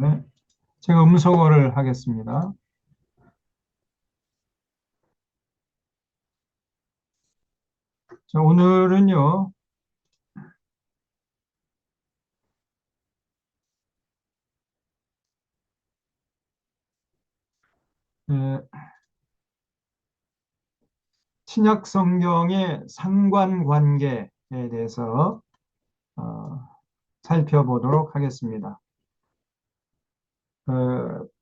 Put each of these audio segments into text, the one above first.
네. 제가 음소거를 하겠습니다. 자, 오늘은요, 에, 신약 성경의 상관관계에 대해서 어, 살펴보도록 하겠습니다.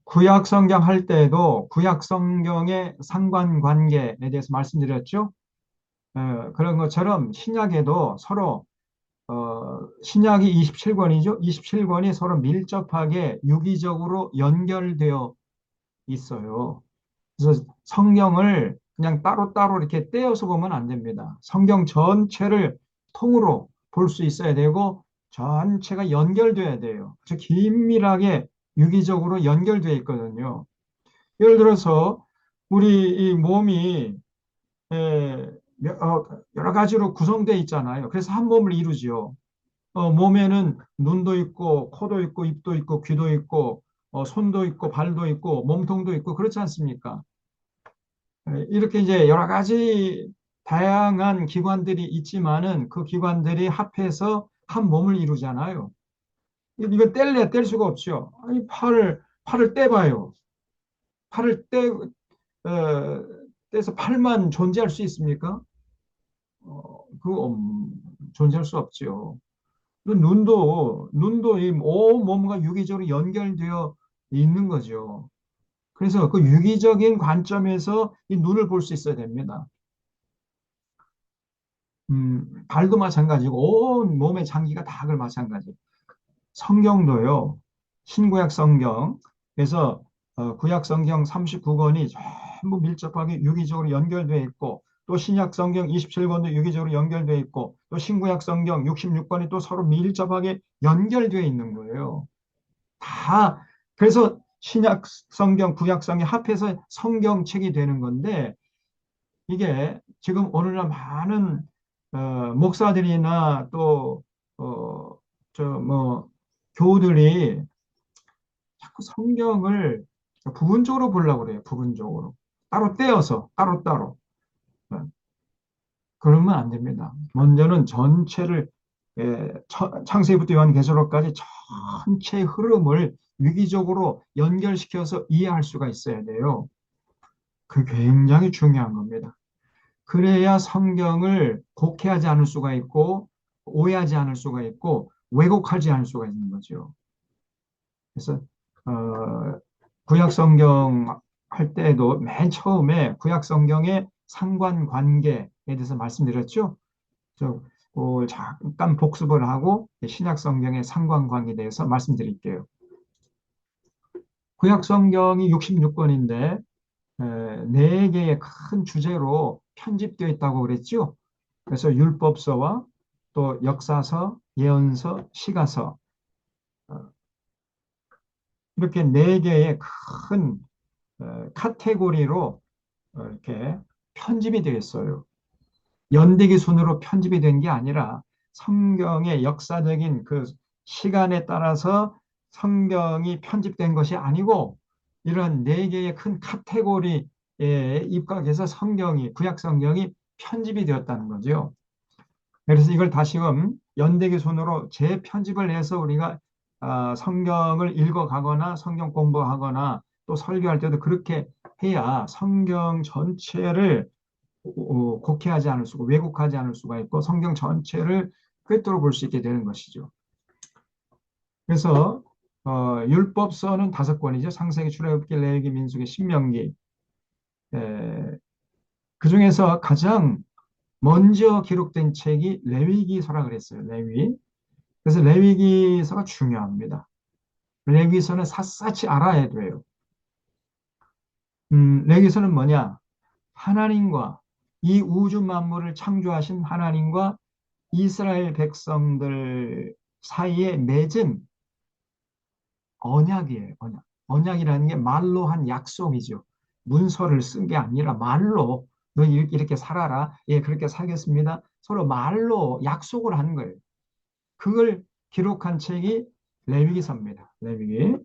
구약 성경 할 때에도 구약 성경의 상관관계에 대해서 말씀드렸죠. 그런 것처럼 신약에도 서로 신약이 27권이죠. 27권이 서로 밀접하게 유기적으로 연결되어 있어요. 그래서 성경을 그냥 따로따로 이렇게 떼어서 보면 안 됩니다. 성경 전체를 통으로 볼 수 있어야 되고 전체가 연결돼야 돼요. 아주 긴밀하게 유기적으로 연결되어 있거든요. 예를 들어서 우리 이 몸이 에, 여러 가지로 구성되어 있잖아요. 그래서 한 몸을 이루지요. 몸에는 눈도 있고 코도 있고 입도 있고 귀도 있고 손도 있고 발도 있고 몸통도 있고 그렇지 않습니까? 이렇게 이제 여러 가지 다양한 기관들이 있지만은 그 기관들이 합해서 한 몸을 이루잖아요. 이거 뗄래 뗄 수가 없죠. 아니 팔을 떼봐요. 팔을 떼서 팔만 존재할 수 있습니까? 존재할 수 없죠. 눈도 이 온 몸과 유기적으로 연결되어 있는 거죠. 그래서 그 유기적인 관점에서 이 눈을 볼 수 있어야 됩니다. 발도 마찬가지고 온 몸의 장기가 다 그 마찬가지. 성경도요. 신구약 성경. 그래서 구약 성경 39권이 전부 밀접하게 유기적으로 연결되어 있고 또 신약 성경 27권도 유기적으로 연결되어 있고 또 신구약 성경 66권이 또 서로 밀접하게 연결되어 있는 거예요. 다 그래서 신약 성경, 구약 성경 합해서 성경책이 되는 건데 이게 지금 오늘날 많은 목사들이나 또 교우들이 자꾸 성경을 부분적으로 보려고 그래요. 부분적으로 따로 떼어서 따로따로 그러면 안 됩니다. 먼저는 전체를 창세기부터 요한계시록까지 전체의 흐름을 위기적으로 연결시켜서 이해할 수가 있어야 돼요. 그게 굉장히 중요한 겁니다. 그래야 성경을 곡해하지 않을 수가 있고 오해하지 않을 수가 있고 왜곡하지 않을 수가 있는 거죠. 그래서 구약 성경 할 때도 맨 처음에 구약 성경의 상관관계에 대해서 말씀드렸죠. 잠깐 복습을 하고 신약 성경의 상관관계에 대해서 말씀드릴게요. 구약 성경이 66권인데 네 개의 큰 주제로 편집되어 있다고 그랬죠. 그래서 율법서와 또 역사서, 예언서, 시가서 이렇게 네 개의 큰 카테고리로 이렇게 편집이 되어 있어요. 연대기 순으로 편집이 된 게 아니라 성경의 역사적인 그 시간에 따라서 성경이 편집된 것이 아니고 이런 네 개의 큰 카테고리에 입각해서 구약 성경이 편집이 되었다는 거죠. 그래서 이걸 다시금 연대기 순으로 재편집을 해서 우리가 성경을 읽어가거나 성경 공부하거나 또 설교할 때도 그렇게 해야 성경 전체를 곡해하지 않을 수가 왜곡하지 않을 수가 있고 성경 전체를 꿰뚫어 볼 수 있게 되는 것이죠. 그래서 율법서는 5권이죠. 창세기, 출애굽기, 레위기, 민수기, 신명기. 그 중에서 가장 먼저 기록된 책이 레위기서라 그랬어요. 레위. 그래서 레위기서가 중요합니다. 레위기서는 샅샅이 알아야 돼요. 레위기서는 뭐냐? 하나님과 이 우주 만물을 창조하신 하나님과 이스라엘 백성들 사이에 맺은 언약이에요. 언약. 언약이라는 게 말로 한 약속이죠. 문서를 쓴 게 아니라 말로 너 이렇게 살아라. 예, 그렇게 살겠습니다. 서로 말로 약속을 하는 거예요. 그걸 기록한 책이 레위기서입니다. 레위기.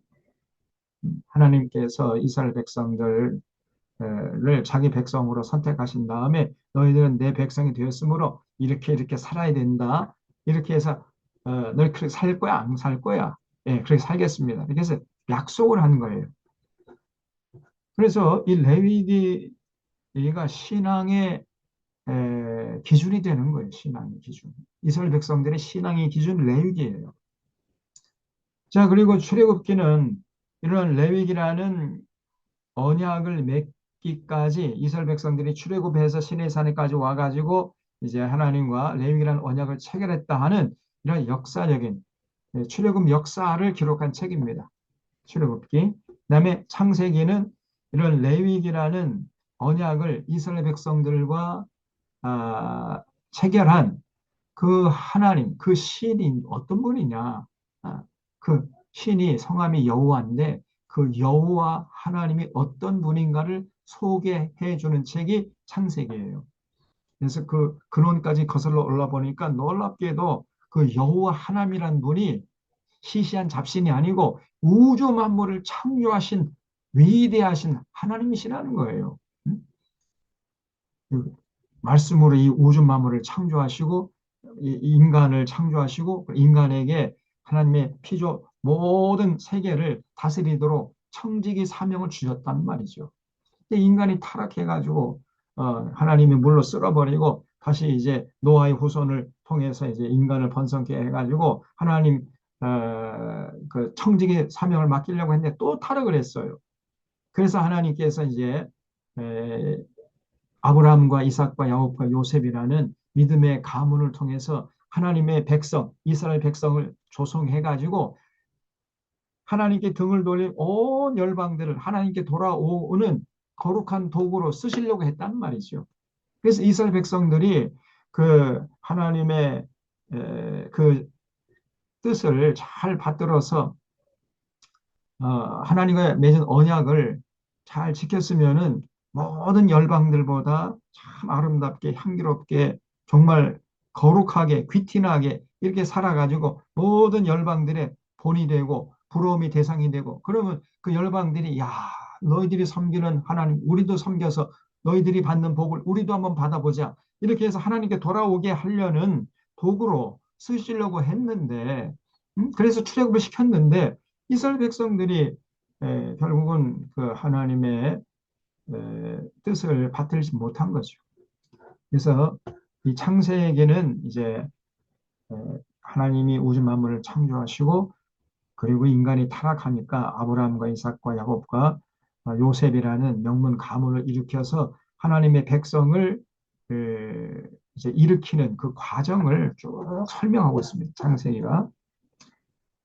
하나님께서 이스라엘 백성들을 자기 백성으로 선택하신 다음에 너희들은 내 백성이 되었으므로 이렇게 이렇게 살아야 된다. 이렇게 해서 너희 그렇게 살 거야? 안 살 거야? 예, 그렇게 살겠습니다. 이렇게 해서 약속을 한 거예요. 그래서 이 레위기가 신앙의 기준이 되는 거예요. 신앙의 기준. 이스라엘 백성들의 신앙의 기준 레위기예요. 자, 그리고 출애굽기는 이런 레위기라는 언약을 맺기까지 이스라엘 백성들이 출애굽해서 시내산에까지 와가지고 이제 하나님과 레위기라는 언약을 체결했다 하는 이런 역사적인 출애굽 역사를 기록한 책입니다. 출애굽기. 그다음에 창세기는 이런 레위기라는 언약을 이스라엘 백성들과 체결한 그 하나님, 그 신이 어떤 분이냐? 그 신이 성함이 여호와인데 그 여호와 하나님이 어떤 분인가를 소개해 주는 책이 창세기예요. 그래서 그 근원까지 거슬러 올라보니까 놀랍게도 그 여호와 하나님이란 분이 시시한 잡신이 아니고 우주 만물을 창조하신 위대하신 하나님이시라는 거예요. 그 말씀으로 이 우주 만물을 창조하시고 이 인간을 창조하시고 인간에게 하나님의 피조 모든 세계를 다스리도록 청지기 사명을 주셨단 말이죠. 근데 인간이 타락해가지고 하나님이 물로 쓸어버리고 다시 이제 노아의 후손을 통해서 이제 인간을 번성케 해가지고 하나님 그 청지기 사명을 맡기려고 했는데 또 타락을 했어요. 그래서 하나님께서 이제 아브라함과 이삭과 야곱과 요셉이라는 믿음의 가문을 통해서 하나님의 백성, 이스라엘 백성을 조성해 가지고 하나님께 등을 돌린 온 열방들을 하나님께 돌아오는 거룩한 도구로 쓰시려고 했단 말이죠. 그래서 이스라엘 백성들이 그 하나님의 그 뜻을 잘 받들어서 하나님과 맺은 언약을 잘 지켰으면은 모든 열방들보다 참 아름답게 향기롭게 정말 거룩하게 귀티나게 이렇게 살아가지고 모든 열방들의 본이 되고 부러움이 대상이 되고 그러면 그 열방들이 야 너희들이 섬기는 하나님 우리도 섬겨서 너희들이 받는 복을 우리도 한번 받아보자 이렇게 해서 하나님께 돌아오게 하려는 도구로 쓰시려고 했는데 그래서 출애굽을 시켰는데 이스라엘 백성들이 결국은 그 하나님의 뜻을 받들지 못한 거죠. 그래서 이 창세기는 이제 하나님이 우주 만물을 창조하시고 그리고 인간이 타락하니까 아브라함과 이삭과 야곱과 요셉이라는 명문 가문을 일으켜서 하나님의 백성을 이제 일으키는 그 과정을 쭉 설명하고 있습니다. 창세기가.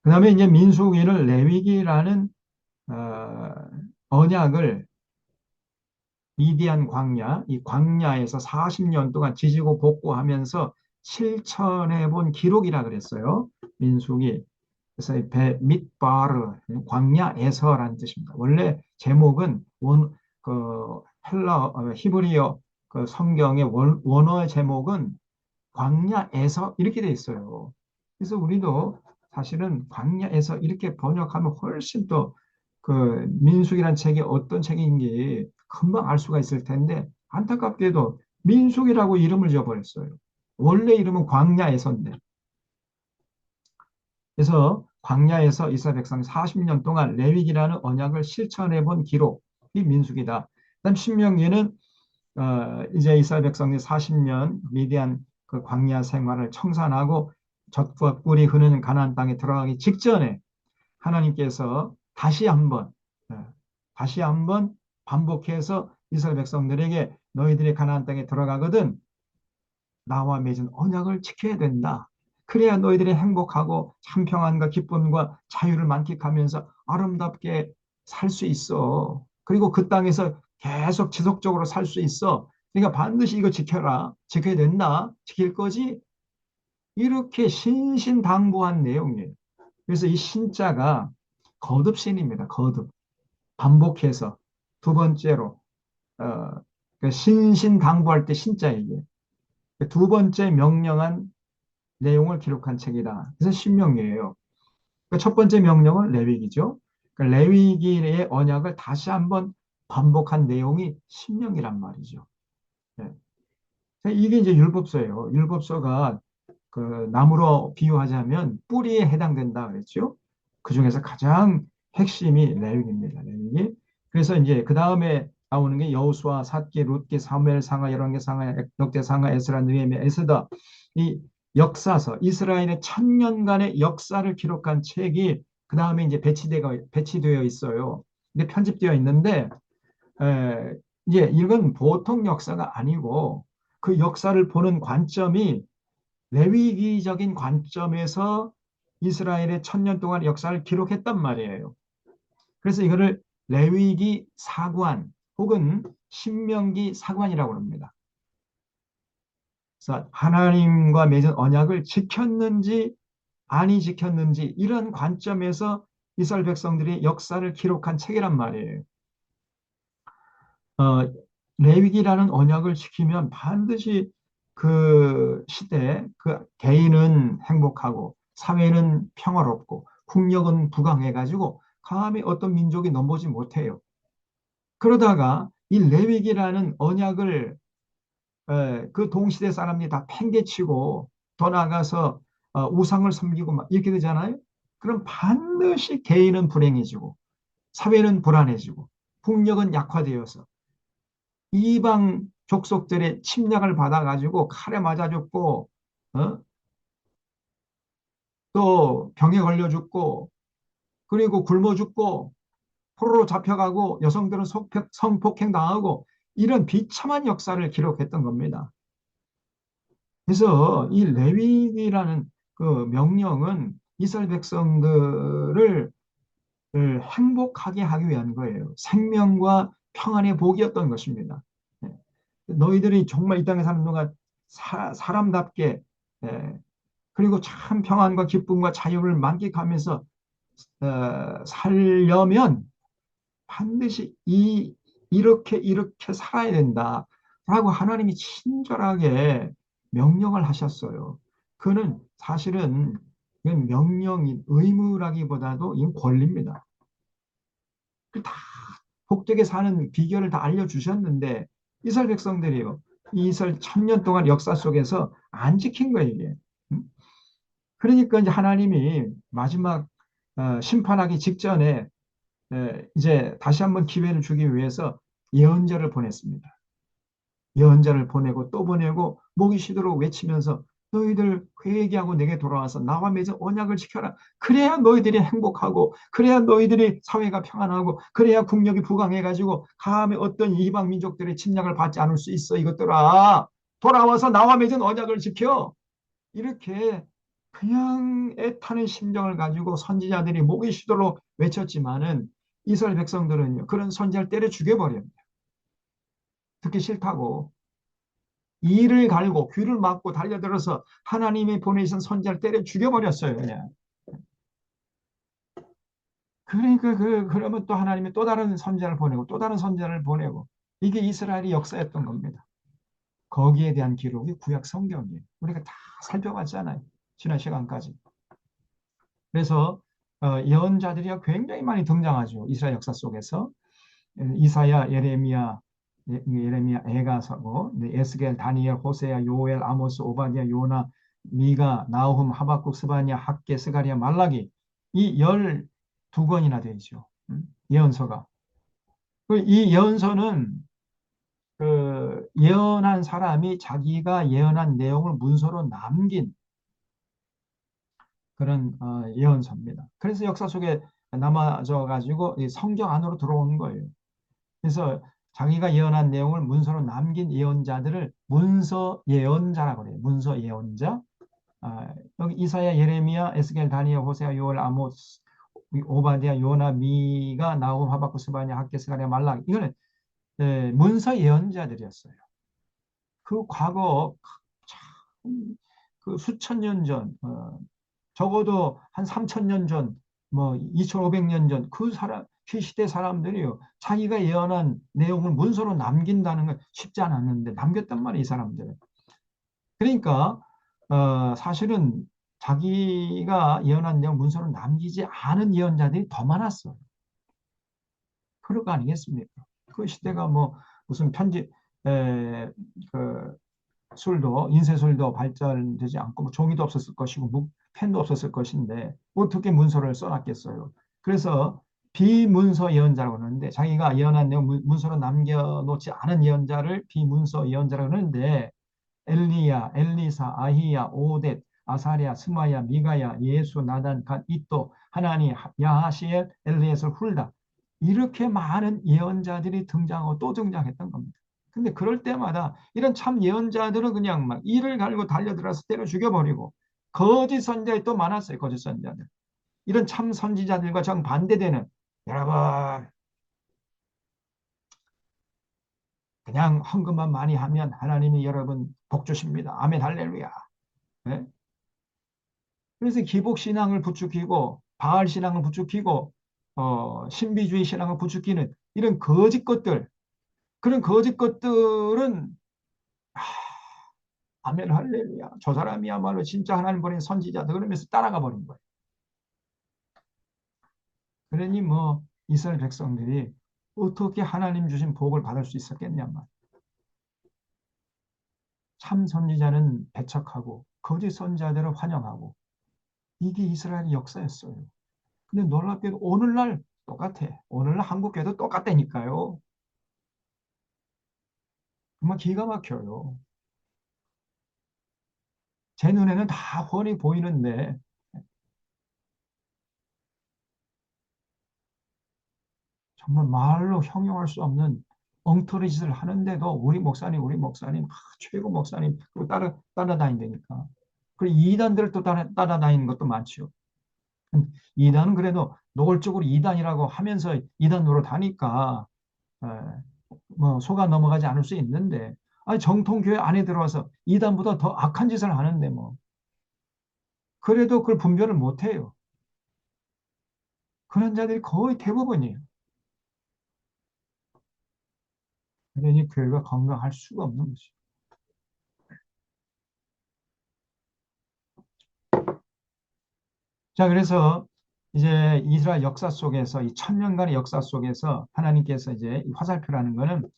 그 다음에 이제 민수기는 레위기라는 어, 언약을 미디안 광야, 이 광야에서 40년 동안 지지고 볶고하면서 실천해 본 기록이라 그랬어요. 민수기. 그래서 밑바르, 광야에서라는 뜻입니다. 원래 제목은 히브리어 그 성경의 원어의 제목은 광야에서 이렇게 돼 있어요. 그래서 우리도 사실은 광야에서 이렇게 번역하면 훨씬 더 그 민수기란 책이 어떤 책인지 금방 알 수가 있을 텐데 안타깝게도 민수기라고 이름을 지어버렸어요. 원래 이름은 광야에서인데. 그래서 광야에서 이스라엘 백성이 40년 동안 레위기라는 언약을 실천해 본 기록이 민수기다. 그다음 신명기는 이제 이스라엘 백성이 40년 미디안 그 광야 생활을 청산하고 젖과 꿀이 흐르는 가나안 땅에 들어가기 직전에 하나님께서 어, 다시 한번 반복해서 이스라엘 백성들에게 너희들이 가나안 땅에 들어가거든 나와 맺은 언약을 지켜야 된다. 그래야 너희들이 행복하고 참 평안과 기쁨과 자유를 만끽하면서 아름답게 살 수 있어. 그리고 그 땅에서 계속 지속적으로 살 수 있어. 그러니까 반드시 이거 지켜라. 지켜야 된다. 지킬 거지? 이렇게 신신당부한 내용이에요. 그래서 이 신자가 거듭신입니다. 거듭. 반복해서 두 번째로 그 신신당부할 때 신자 얘기예요. 두 번째 명령한 내용을 기록한 책이다. 그래서 신명기예요. 첫 번째 명령은 레위기죠. 그 레위기의 언약을 다시 한번 반복한 내용이 신명이란 말이죠. 네. 이게 이제 율법서예요. 율법서가 그 나무로 비유하자면 뿌리에 해당된다 그랬죠. 그 중에서 가장 핵심이 레위기입니다. 레위기. 그래서 이제 그 다음에 나오는 게 여호수아, 삿기, 룻기, 사무엘, 상하, 열왕기, 상하, 역대, 상하, 에스라, 느헤미야, 에스더. 이 역사서, 이스라엘의 천년간의 역사를 기록한 책이 그 다음에 이제 배치되어 있어요. 근데 편집되어 있는데 이제 이건 보통 역사가 아니고 그 역사를 보는 관점이 레위기적인 관점에서 이스라엘의 천년 동안 역사를 기록했단 말이에요. 그래서 이거를 레위기 사관 혹은 신명기 사관이라고 합니다. 그래서 하나님과 맺은 언약을 지켰는지 아니 지켰는지 이런 관점에서 이스라엘 백성들이 역사를 기록한 책이란 말이에요. 어, 레위기라는 언약을 지키면 반드시 그 시대 그 개인은 행복하고 사회는 평화롭고 국력은 부강해가지고 감히 어떤 민족이 넘보지 못해요. 그러다가 이 레위기라는 언약을 그 동시대 사람들이 다 팽개치고 더 나아가서 우상을 섬기고 막 이렇게 되잖아요. 그럼 반드시 개인은 불행해지고 사회는 불안해지고 국력은 약화되어서 이방 족속들의 침략을 받아가지고 칼에 맞아 죽고 어? 또 병에 걸려 죽고 그리고 굶어 죽고 포로로 잡혀가고 여성들은 성폭행 당하고 이런 비참한 역사를 기록했던 겁니다. 그래서 이 레위기라는 그 명령은 이스라엘 백성들을 행복하게 하기 위한 거예요. 생명과 평안의 복이었던 것입니다. 네. 너희들이 정말 이 땅에 사는 동안 사람답게 그리고 참 평안과 기쁨과 자유를 만끽하면서 살려면 반드시 이렇게 살아야 된다라고 하나님이 친절하게 명령을 하셨어요. 그는 사실은 이건 명령인 의무라기보다도 이건 권리입니다. 다 복되게 사는 비결을 다 알려주셨는데 이스라엘 백성들이요. 이스라엘 천년 동안 역사 속에서 안 지킨 거예요, 이게. 음? 그러니까 이제 하나님이 마지막 심판하기 직전에 이제 다시 한번 기회를 주기 위해서 예언자를 보냈습니다. 예언자를 보내고 또 보내고 목이 쉬도록 외치면서 너희들 회개하고 내게 돌아와서 나와 맺은 언약을 지켜라. 그래야 너희들이 행복하고 그래야 너희들이 사회가 평안하고 그래야 국력이 부강해가지고 감히 어떤 이방 민족들의 침략을 받지 않을 수 있어 이것들아. 돌아와서 나와 맺은 언약을 지켜. 이렇게 그냥 애타는 심정을 가지고 선지자들이 목이 쉬도록 외쳤지만은 이스라엘 백성들은요 그런 선지자를 때려 죽여버려요. 듣기 싫다고 이를 갈고 귀를 막고 달려들어서 하나님이 보내신 선지자를 때려 죽여버렸어요 그냥. 그러니까 그러면 또 하나님이 또 다른 선지자를 보내고 또 다른 선지자를 보내고 이게 이스라엘의 역사였던 겁니다. 거기에 대한 기록이 구약 성경이에요. 우리가 다 살펴봤잖아요. 지난 시간까지. 그래서 예언자들이 굉장히 많이 등장하죠. 이스라엘 역사 속에서. 이사야, 예레미야, 에가서고, 에스겔, 다니엘, 호세야, 요엘, 아모스, 오바디아, 요나, 미가, 나훔, 하박국, 스바냐, 학개, 스가리야, 말라기 이 12권이나 되죠. 예언서가. 이 예언서는 그 예언한 사람이 자기가 예언한 내용을 문서로 남긴 그런 예언서입니다. 그래서 역사 속에 남아져 가지고 성경 안으로 들어오는 거예요. 그래서 자기가 예언한 내용을 문서로 남긴 예언자들을 문서 예언자라고 그래요. 문서 예언자. 여기 이사야, 예레미야, 에스겔, 다니엘, 호세아, 요엘, 아모스, 오바디아, 요나, 미가, 나훔, 하박국, 스바냐, 학개, 스가랴, 말라기. 이거는 문서 예언자들이었어요. 그 과거 참, 그 수천 년 전, 적어도 한 3천 년 전, 뭐 2,500년 전 그 시대 사람들이요. 자기가 예언한 내용을 문서로 남긴다는 건 쉽지 않았는데 남겼단 말이에요, 이 사람들은. 그러니까 사실은 자기가 예언한 내용 문서로 남기지 않은 예언자들이 더 많았어요. 그럴 거 아니겠습니까? 그 시대가 뭐 무슨 에, 그 술도 인쇄술도 발달되지 않고 뭐 종이도 없었을 것이고 펜도 없었을 것인데 어떻게 문서를 써놨겠어요? 그래서 비문서 예언자라고 하는데 자기가 예언한 내용 문서로 남겨놓지 않은 예언자를 비문서 예언자라고 하는데 엘리야, 엘리사, 아히야, 오뎃, 아사랴, 스마야, 미가야, 예수, 나단, 갓, 이또, 하나니, 야하시엘, 엘리에서 훌다. 이렇게 많은 예언자들이 등장하고 또 등장했던 겁니다. 근데 그럴 때마다 이런 참 예언자들은 그냥 막 이를 갈고 달려들어서 때려 죽여버리고 거짓 선자들이 또 많았어요. 거짓 선자들. 이런 참 선지자들과 정반대되는 여러분 그냥 헌금만 많이 하면 하나님이 여러분 복 주십니다. 아멘 할렐루야. 네? 그래서 기복 신앙을 부추기고 바알 신앙을 부추기고 신비주의 신앙을 부추기는 이런 거짓 것들 그런 거짓 것들은 아멘 할렐루야 저 사람이야말로 진짜 하나님 보낸 선지자다 그러면서 따라가 버린 거예요. 그러니 뭐 이스라엘 백성들이 어떻게 하나님 주신 복을 받을 수 있었겠냔 말이에요. 참 선지자는 배척하고 거짓 선지자들은 환영하고 이게 이스라엘의 역사였어요. 근데 놀랍게도 오늘날 똑같아. 오늘날 한국 교회도 똑같다니까요. 정말 기가 막혀요. 제 눈에는 다 훤히 보이는데 정말 말로 형용할 수 없는 엉터리 짓을 하는데도 우리 목사님, 최고 목사님, 그리고 따라다닌다니까. 그리고 이단들을 또 따라다니는 것도 많죠. 이단은 그래도 노골적으로 이단이라고 하면서 이단 노릇하니까 에, 뭐 속아 넘어가지 않을 수 있는데 아니 정통교회 안에 들어와서 이단보다 더 악한 짓을 하는데 뭐 그래도 그걸 분별을 못해요. 그런 자들이 거의 대부분이에요. 그러니 교회가 건강할 수가 없는 거죠. 자, 그래서 이제 이스라엘 역사 속에서 이 천년간의 역사 속에서 하나님께서 이제 이 화살표라는 거는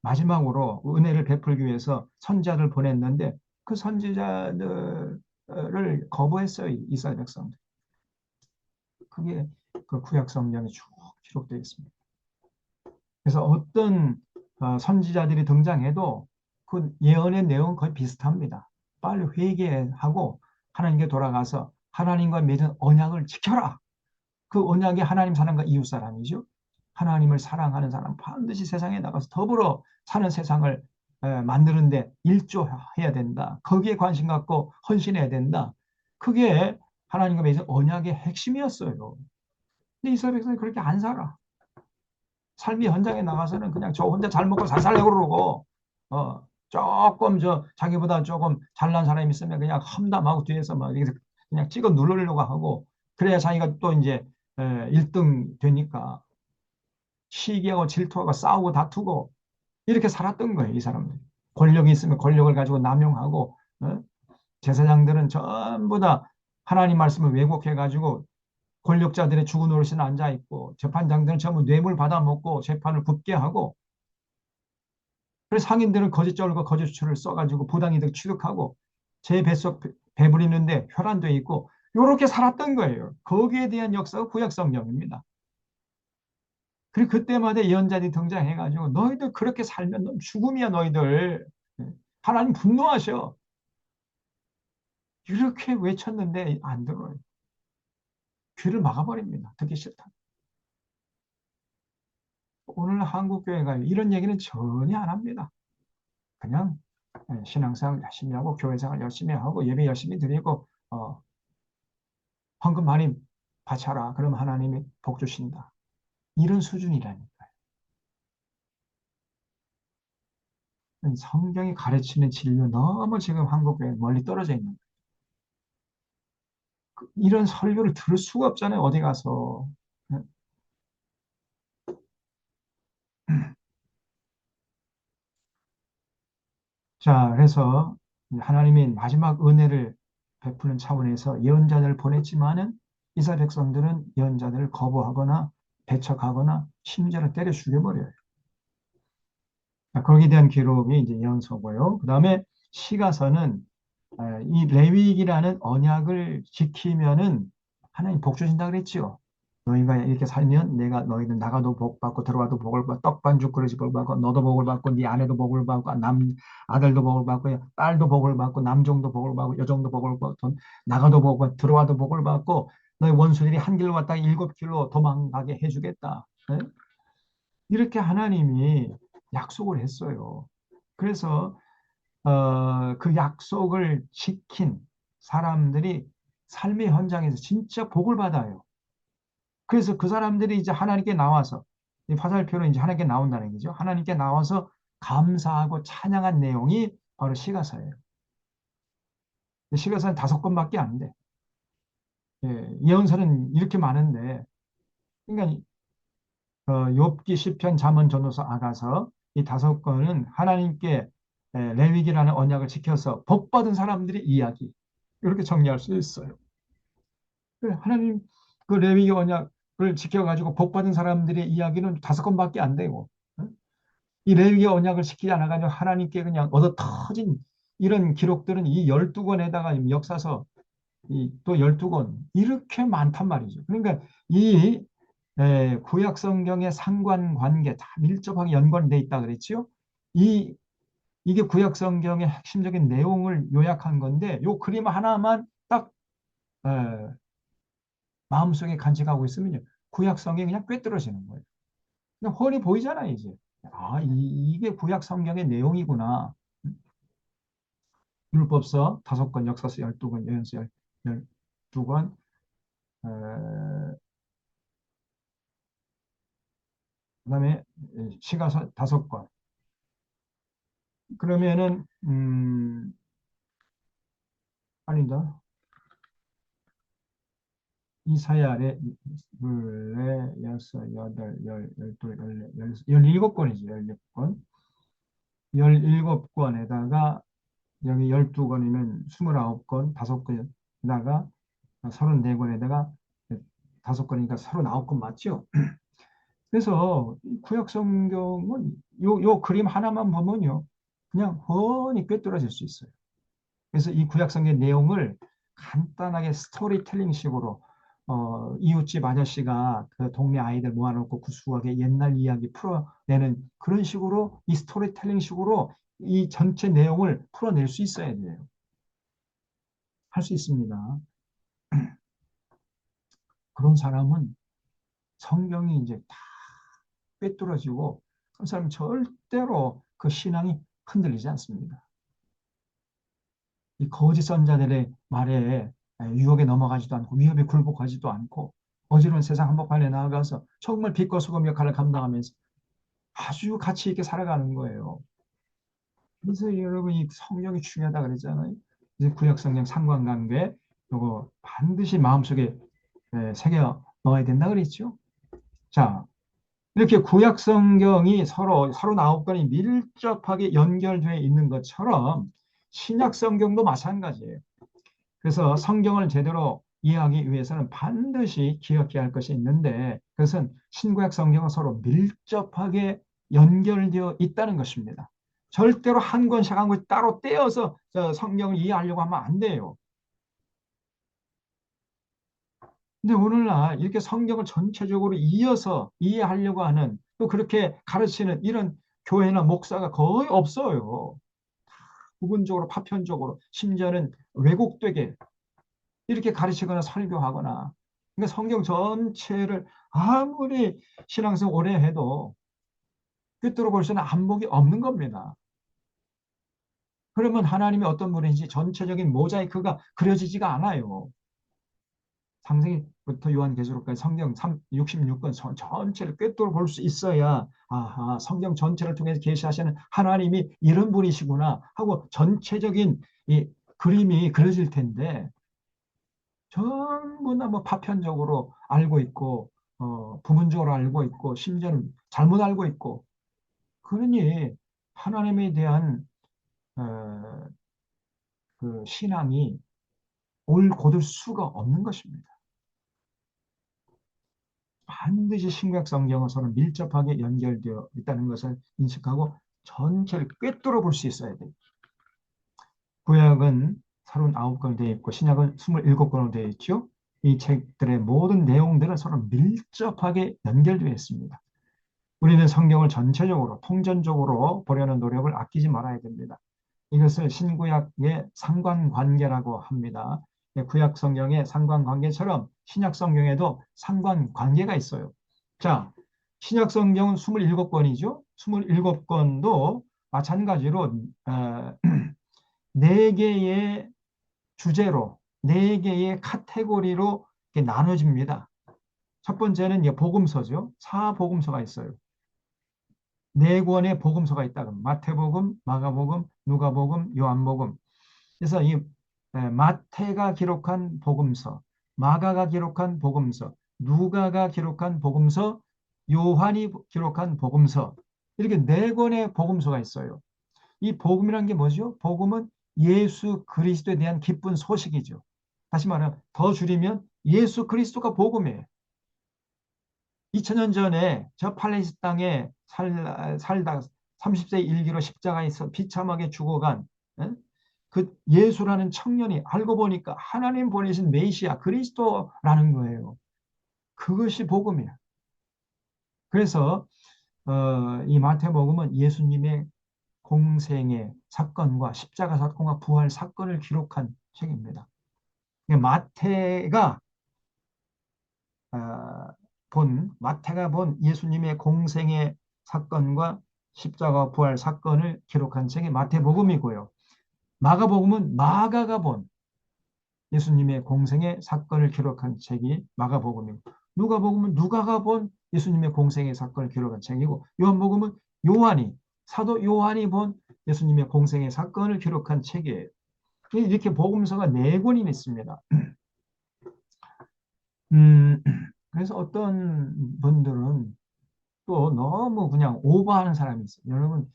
마지막으로 은혜를 베풀기 위해서 선지자를 보냈는데 그 선지자들을 거부했어요. 이스라엘 백성들. 그게 그 구약 성경에 쭉 기록되어 있습니다. 그래서 어떤 선지자들이 등장해도 그 예언의 내용은 거의 비슷합니다. 빨리 회개하고 하나님께 돌아가서 하나님과 맺은 언약을 지켜라. 그 언약이 하나님 사람과 이웃 사람이죠. 하나님을 사랑하는 사람 반드시 세상에 나가서 더불어 사는 세상을 만드는데 일조해야 된다. 거기에 관심 갖고 헌신해야 된다. 그게 하나님과 맺은 언약의 핵심이었어요. 근데 이스라엘 백성이 그렇게 안 살아. 삶의 현장에 나가서는 그냥 저 혼자 잘 먹고 잘 살려고 그러고, 조금 자기보다 조금 잘난 사람이 있으면 그냥 험담하고 뒤에서 막 이렇게 그냥 찍어 누르려고 하고, 그래야 자기가 또 이제 1등 되니까 시기하고 질투하고 싸우고 다투고 이렇게 살았던 거예요, 이 사람들. 권력이 있으면 권력을 가지고 남용하고, 제사장들은 전부 다 하나님 말씀을 왜곡해가지고 권력자들의 죽은 노릇에 앉아 있고 재판장들은 전부 뇌물 받아먹고 재판을 굽게 하고 그래서 상인들은 거짓 절과 거짓 수를 써가지고 부당이득 취득하고 제 뱃속 배부리는데 혈안돼 있고 이렇게 살았던 거예요. 거기에 대한 역사가 구약 성경입니다. 그리고 그때마다 예언자들이 등장해가지고 너희들 그렇게 살면 넌 죽음이야 너희들. 하나님 분노하셔. 이렇게 외쳤는데 안 들어요. 귀를 막아버립니다. 듣기 싫다. 오늘 한국교회가 이런 얘기는 전혀 안 합니다. 그냥 신앙생활 열심히 하고 교회생활 열심히 하고 예배 열심히 드리고 헌금 많이 바쳐라. 그럼 하나님이 복 주신다. 이런 수준이라니까요. 성경이 가르치는 진료 너무 지금 한국교회 멀리 떨어져 있는 거예요. 이런 설교를 들을 수가 없잖아요. 어디 가서. 자, 그래서 하나님이 마지막 은혜를 베푸는 차원에서 예언자들을 보냈지만은 이스라엘 백성들은 예언자들을 거부하거나 배척하거나 심지어는 때려 죽여버려요. 거기에 대한 기록이 이제 예언서고요. 그 다음에 시가서는 이 레위기라는 언약을 지키면은 하나님 복 주신다 그랬지요. 너희가 이렇게 살면 내가 너희는 나가도 복 받고 들어와도 복을 받고 떡반죽 그릇이 복을 받고 너도 복을 받고 네 아내도 복을 받고 남 아들도 복을 받고 딸도 복을 받고 남종도 복을 받고 여종도 복을 받고 나가도 복을 받고 들어와도 복을 받고 너희 원수들이 한 길로 왔다가 일곱 길로 도망가게 해주겠다. 네? 이렇게 하나님이 약속을 했어요. 그래서 그 약속을 지킨 사람들이 삶의 현장에서 진짜 복을 받아요. 그래서 그 사람들이 이제 하나님께 나와서 이 화살표로 이제 하나님께 나온다는 얘기죠. 하나님께 나와서 감사하고 찬양한 내용이 바로 시가서예요. 시가서는 5권밖에 안 돼. 예, 예언서는 이렇게 많은데, 그러니까 욥기, 시편, 잠언, 전도서, 아가서 이 5권은 하나님께 레위기라는 언약을 지켜서 복 받은 사람들의 이야기 이렇게 정리할 수 있어요. 하나님 그 레위기 언약을 지켜가지고 복 받은 사람들의 이야기는 5권밖에 안 되고 이 레위기 언약을 지키지 않아가지고 하나님께 그냥 얻어 터진 이런 기록들은 이 12권에다가 역사서 또 12권 이렇게 많단 말이죠. 그러니까 이 구약 성경의 상관관계 다 밀접하게 연관돼 있다 그랬죠. 이 이게 구약 성경의 핵심적인 내용을 요약한 건데 요 그림 하나만 딱 에, 마음속에 간직하고 있으면요. 구약 성경이 그냥 꿰뚫어지는 거예요. 그냥 훤히 보이잖아요, 이제. 이게 구약 성경의 내용이구나. 율법서 5권, 역사서 12권, 예언서 12권, 그다음에 시가서 5권. 그러면은 아니다. 이사야 아래 둘, 넷, 여섯, 여덟, 열, 열둘, 열네, 열일곱 권이지, 17권. 17권에다가 여기 12권이면 29권, 5권에다가 34권에다가 5권이니까 39권 맞죠? 그래서 구약 성경은 요 그림 하나만 보면요. 그냥 훤히 꿰뚫어질 수 있어요. 그래서 이 구약 성경 내용을 간단하게 스토리텔링 식으로 이웃집 아저씨가 그 동네 아이들 모아놓고 구수하게 옛날 이야기 풀어내는 그런 식으로 이 스토리텔링 식으로 이 전체 내용을 풀어낼 수 있어야 돼요. 할 수 있습니다. 그런 사람은 성경이 이제 다 꿰뚫어지고 그 사람은 절대로 그 신앙이 흔들리지 않습니다. 이 거짓 선자들의 말에 유혹에 넘어가지도 않고 위협에 굴복하지도 않고 어지러운 세상 한복판에 나아가서 정말 빛과 소금 역할을 감당하면서 아주 가치 있게 살아가는 거예요. 그래서 여러분 이 성경이 중요하다 그랬잖아요. 이제 구약 성경 상관관계 요거 반드시 마음속에 새겨 넣어야 된다 그랬죠. 자, 이렇게 구약 성경이 서로 39권이 밀접하게 연결되어 있는 것처럼 신약 성경도 마찬가지예요. 그래서 성경을 제대로 이해하기 위해서는 반드시 기억해야 할 것이 있는데 그것은 신구약 성경과 서로 밀접하게 연결되어 있다는 것입니다. 절대로 한 권씩 한 권씩 따로 떼어서 성경을 이해하려고 하면 안 돼요. 근데 오늘날 이렇게 성경을 전체적으로 이어서 이해하려고 하는 또 그렇게 가르치는 이런 교회나 목사가 거의 없어요. 부분적으로 파편적으로 심지어는 왜곡되게 이렇게 가르치거나 설교하거나 그러니까 성경 전체를 아무리 신앙생 오래 해도 꿰뚫어 볼 수는 안목이 없는 겁니다. 그러면 하나님이 어떤 분인지 전체적인 모자이크가 그려지지가 않아요. 창세기부터 요한계시록까지 성경 66권 전체를 꿰뚫어 볼 수 있어야 아하 성경 전체를 통해서 계시하시는 하나님이 이런 분이시구나 하고 전체적인 이 그림이 그려질 텐데 전부 다 뭐 파편적으로 알고 있고 부분적으로 알고 있고 심지어는 잘못 알고 있고 그러니 하나님에 대한 어, 그 신앙이 올 곧을 수가 없는 것입니다. 반드시 신구약 성경은 서로 밀접하게 연결되어 있다는 것을 인식하고 전체를 꿰뚫어 볼 수 있어야 돼요. 구약은 39권으로 되어 있고 신약은 27권으로 되어 있죠. 이 책들의 모든 내용들은 서로 밀접하게 연결되어 있습니다. 우리는 성경을 전체적으로 통전적으로 보려는 노력을 아끼지 말아야 됩니다. 이것을 신구약의 상관관계라고 합니다. 구약 성경의 상관관계처럼 신약 성경에도 상관관계가 있어요. 자, 신약 성경은 27권이죠. 27권도 마찬가지로 4개의 주제로, 4개의 카테고리로 나눠집니다. 첫 번째는 복음서죠. 사복음서가 있어요. 4권의 복음서가 있다. 마태복음, 마가복음, 누가복음, 요한복음. 그래서 이 마태가 기록한 복음서, 마가가 기록한 복음서, 누가가 기록한 복음서, 요한이 기록한 복음서. 이렇게 4권의 복음서가 있어요. 이 복음이라는 게 뭐죠? 복음은 예수 그리스도에 대한 기쁜 소식이죠. 다시 말하면 더 줄이면 예수 그리스도가 복음이에요. 2000년 전에 저 팔레스타인 땅에 살다 30세 일기로 십자가에서 비참하게 죽어간 그 예수라는 청년이 알고 보니까 하나님 보내신 메시아 그리스도라는 거예요. 그것이 복음이야. 그래서 이 마태복음은 예수님의 공생의 사건과 십자가 사건과 부활 사건을 기록한 책입니다. 마태가 어, 마태가 본 예수님의 공생의 사건과 십자가 부활 사건을 기록한 책이 마태복음이고요. 마가복음은 마가가 본 예수님의 공생의 사건을 기록한 책이 마가복음이고, 누가복음은 누가가 본 예수님의 공생의 사건을 기록한 책이고, 요한복음은 사도 요한이 본 예수님의 공생의 사건을 기록한 책이에요. 이렇게 복음서가 4권이 있습니다. 그래서 어떤 분들은 또 너무 그냥 오버하는 사람이 있어요. 여러분,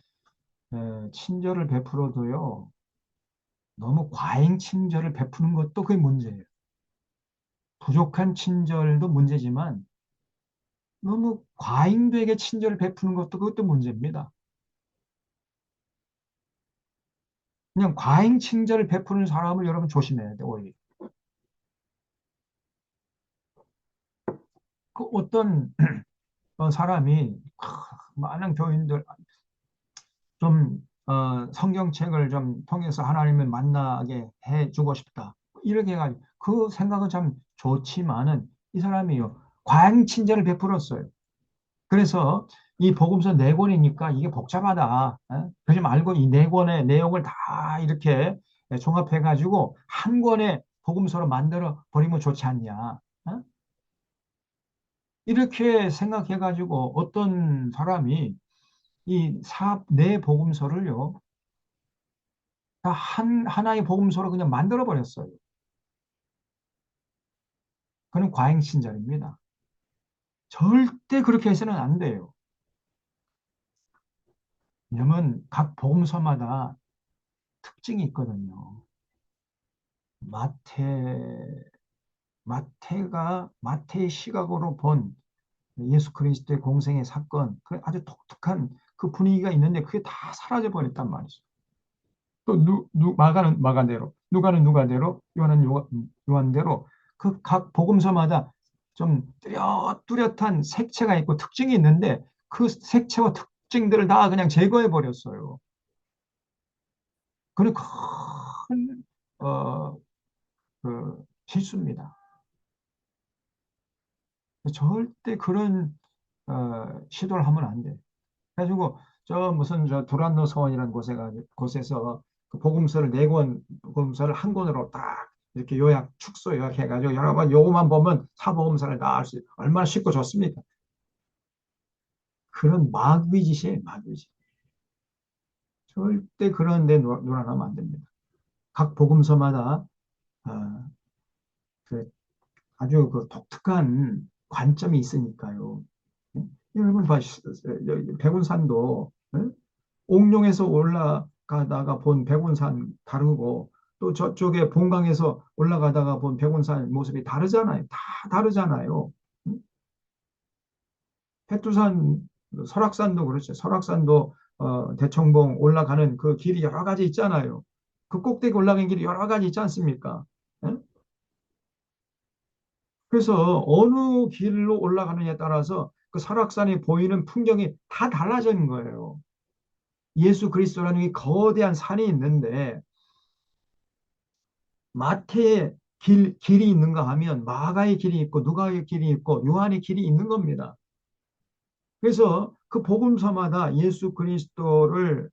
친절을 베풀어도요, 너무 과잉 친절을 베푸는 것도 그게 문제예요. 부족한 친절도 문제지만 너무 과잉되게 친절을 베푸는 것도 그것도 문제입니다. 그냥 과잉 친절을 베푸는 사람을 여러분 조심해야 돼요, 오히려. 그 어떤 사람이 많은 교인들 좀 성경책을 좀 통해서 하나님을 만나게 해주고 싶다. 이렇게 해가지고 그 생각은 참 좋지만은 이 사람이요 과잉 친절을 베풀었어요. 그래서 이 복음서 4권이니까 이게 복잡하다. 그러지 말고 이 4권의 내용을 다 이렇게 종합해가지고 한 권의 복음서로 만들어 버리면 좋지 않냐. 이렇게 생각해가지고 어떤 사람이 네 복음서를요 다 하나의 복음서로 그냥 만들어 버렸어요. 그는 과잉 신자입니다. 절대 그렇게 해서는 안 돼요. 왜냐면 각 복음서마다 특징이 있거든요. 마태의 시각으로 본 예수 그리스도의 공생의 사건, 그 아주 독특한 그 분위기가 있는데 그게 다 사라져 버렸단 말이죠. 또 마가는 마가대로, 누가는 누가대로, 요한은 요한대로 그 각 복음서마다 좀 뚜렷한 색채가 있고 특징이 있는데 그 색채와 특징들을 다 그냥 제거해 버렸어요. 그는 큰 실수입니다. 절대 그런 시도를 하면 안 돼. 그래가지고 저 무슨 저 도란노 서원이라는 곳에서 그 복음서를 4권 복음서를 한 권으로 딱 이렇게 축소 요약해가지고 여러분 요거만 보면 사복음서를 다 알 수 얼마나 쉽고 좋습니까? 그런 마귀 짓이에요, 마귀 짓. 절대 그런 데 놀아나면 안 됩니다. 각 복음서마다 어, 그 아주 그 독특한 관점이 있으니까요. 여러분 봐, 백운산도 옥룡에서 올라가다가 본 백운산 다르고 또 저쪽에 본강에서 올라가다가 본 백운산 모습이 다르잖아요. 다 다르잖아요. 백두산, 설악산도 그렇죠. 설악산도 대청봉 올라가는 그 길이 여러 가지 있잖아요. 그 꼭대기 올라가는 길이 여러 가지 있지 않습니까? 예? 그래서 어느 길로 올라가느냐에 따라서 그 설악산이 보이는 풍경이 다 달라지는 거예요. 예수 그리스도라는 이 거대한 산이 있는데 마태의 길이 있는가 하면 마가의 길이 있고 누가의 길이 있고 요한의 길이 있는 겁니다. 그래서 그 복음서마다 예수 그리스도를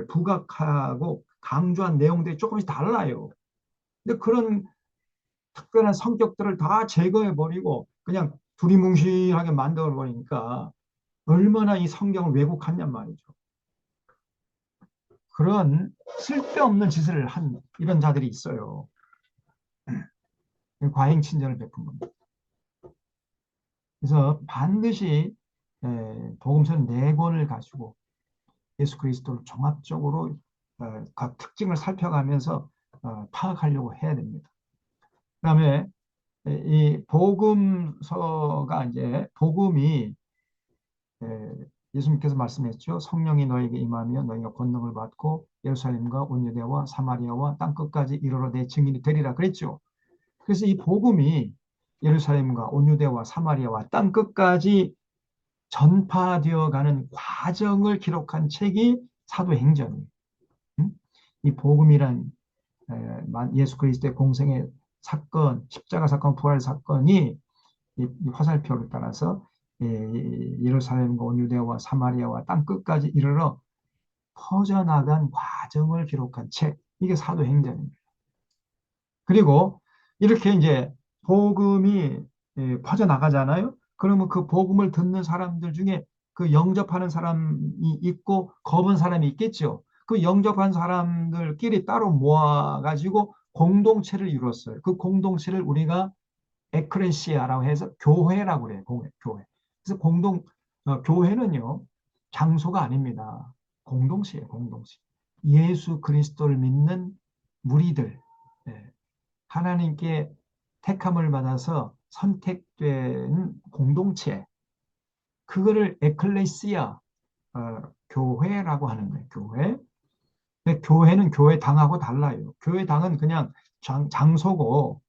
부각하고 강조한 내용들이 조금씩 달라요. 근데 그런 특별한 성격들을 다 제거해 버리고 그냥 두리뭉실하게 만들어 버리니까 얼마나 이 성경을 왜곡했냔 말이죠. 그런 쓸데없는 짓을 한 이런 자들이 있어요. 과잉 친절을 베푼 겁니다. 그래서 반드시 복음서 네 권을 가지고 예수 그리스도를 종합적으로 각 특징을 살펴가면서 파악하려고 해야 됩니다. 그다음에 이 복음서가 이제 복음이 예수님께서 말씀했죠. 성령이 너에게 임하며 너희가 권능을 받고 예루살렘과 온 유대와 사마리아와 땅 끝까지 이르러 내 증인이 되리라 그랬죠. 그래서 이 복음이 예루살렘과 온 유대와 사마리아와 땅 끝까지 전파되어 가는 과정을 기록한 책이 사도행전이에요. 이 복음이란 예수 그리스도의 공생의 사건, 십자가 사건, 부활 사건이 이 화살표를 따라서 예루살렘과 온 유대와 사마리아와 땅 끝까지 이르러 퍼져나간 과정을 기록한 책, 이게 사도행전입니다. 그리고 이렇게 이제 복음이 퍼져나가잖아요. 그러면 그 복음을 듣는 사람들 중에 그 영접하는 사람이 있고 겁은 사람이 있겠죠. 그 영접한 사람들끼리 따로 모아가지고 공동체를 이뤘어요. 그 공동체를 우리가 에크레시아라고 해서 교회라고 그래요. 교회. 그래서 교회는요, 장소가 아닙니다. 공동체예요, 공동체. 예수 그리스도를 믿는 무리들, 예, 하나님께 택함을 받아서 선택된 공동체, 그거를 에클레시아, 교회라고 하는 거예요, 교회. 근데 교회는 교회당하고 달라요. 교회당은 그냥 장소고,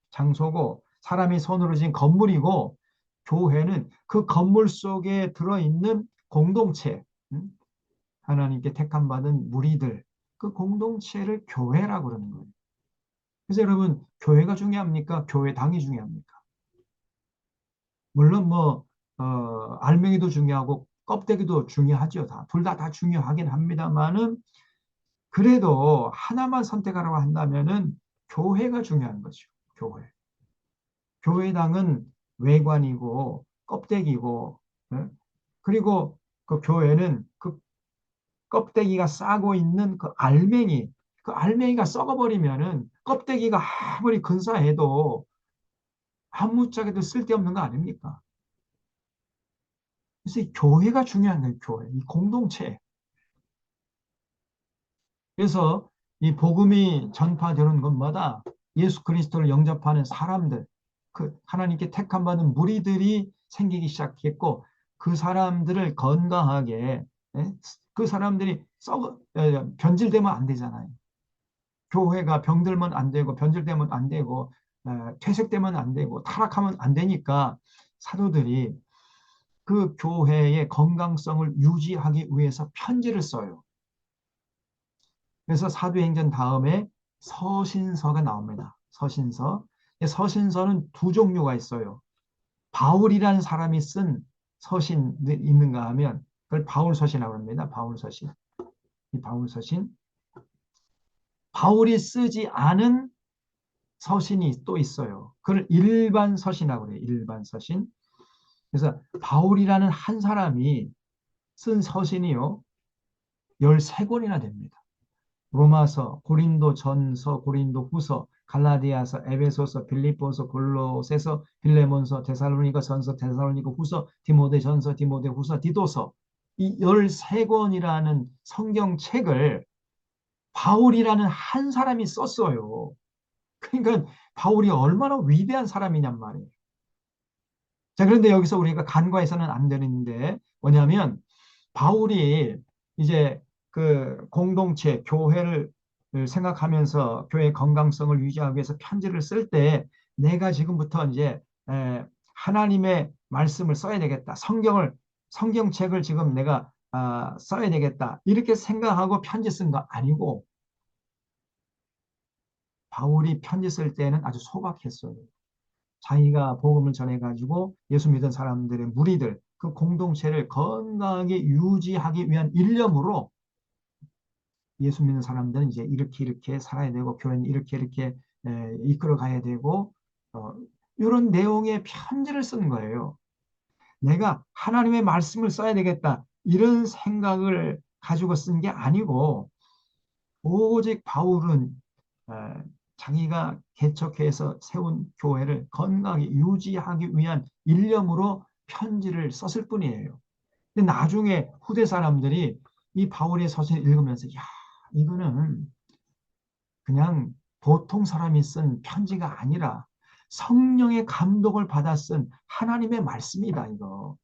사람이 손으로 지은 건물이고, 교회는 그 건물 속에 들어있는 공동체, 음? 하나님께 택함 받은 무리들, 그 공동체를 교회라고 그러는 거예요. 그래서 여러분, 교회가 중요합니까? 교회당이 중요합니까? 물론 뭐, 알맹이도 중요하고 껍데기도 중요하죠. 둘 다 중요하긴 합니다만은 그래도 하나만 선택하라고 한다면은 교회가 중요한 거죠. 교회. 교회당은 외관이고 껍데기고, 예? 그리고 그 교회는 그 껍데기가 싸고 있는 그 알맹이가 썩어버리면은 껍데기가 아무리 근사해도 아무짝에도 쓸데없는 거 아닙니까? 그래서 이 교회가 중요한 거예요, 교회. 이 공동체. 그래서 이 복음이 전파되는 곳마다 예수 그리스도를 영접하는 사람들, 그 하나님께 택함 받은 무리들이 생기기 시작했고 그 사람들을 건강하게, 예? 그 사람들이 변질되면 안 되잖아요. 교회가 병들면 안 되고 변질되면 안 되고 퇴색되면 안 되고 타락하면 안 되니까 사도들이 그 교회의 건강성을 유지하기 위해서 편지를 써요. 그래서 사도행전 다음에 서신서가 나옵니다. 서신서. 서신서는 두 종류가 있어요. 바울이라는 사람이 쓴 서신이 있는가 하면 그걸 바울서신이라고 합니다. 바울서신. 이 바울서신. 바울이 쓰지 않은 서신이 또 있어요. 그걸 일반 서신이라고 그래요. 일반 서신. 그래서 바울이라는 한 사람이 쓴 서신이요. 13권이나 됩니다. 로마서, 고린도 전서, 고린도 후서, 갈라디아서, 에베소서, 빌립보서, 골로새서, 빌레몬서, 데살로니가 전서, 데살로니가 후서, 디모데 전서, 디모데 후서, 디도서, 이 13권이라는 성경책을 바울이라는 한 사람이 썼어요. 그러니까 바울이 얼마나 위대한 사람이냔 말이에요. 자, 그런데 여기서 우리가 간과해서는 안 되는데 뭐냐면 바울이 이제 그 공동체, 교회를 생각하면서 교회의 건강성을 유지하기 위해서 편지를 쓸 때 내가 지금부터 이제 하나님의 말씀을 써야 되겠다. 성경책을 지금 내가 써야 되겠다. 이렇게 생각하고 편지 쓴 거 아니고 바울이 편지 쓸 때는 아주 소박했어요. 자기가 복음을 전해가지고 예수 믿은 사람들의 무리들, 그 공동체를 건강하게 유지하기 위한 일념으로 예수 믿는 사람들은 이제 이렇게 이렇게 살아야 되고 교회는 이렇게 이렇게 이끌어 가야 되고 어, 이런 내용의 편지를 쓴 거예요. 내가 하나님의 말씀을 써야 되겠다 이런 생각을 가지고 쓴 게 아니고 오직 바울은 어, 자기가 개척해서 세운 교회를 건강히 유지하기 위한 일념으로 편지를 썼을 뿐이에요. 근데 나중에 후대 사람들이 이 바울의 서신을 읽으면서 야, 이거는 그냥 보통 사람이 쓴 편지가 아니라 성령의 감동을 받아 쓴 하나님의 말씀이다, 이거.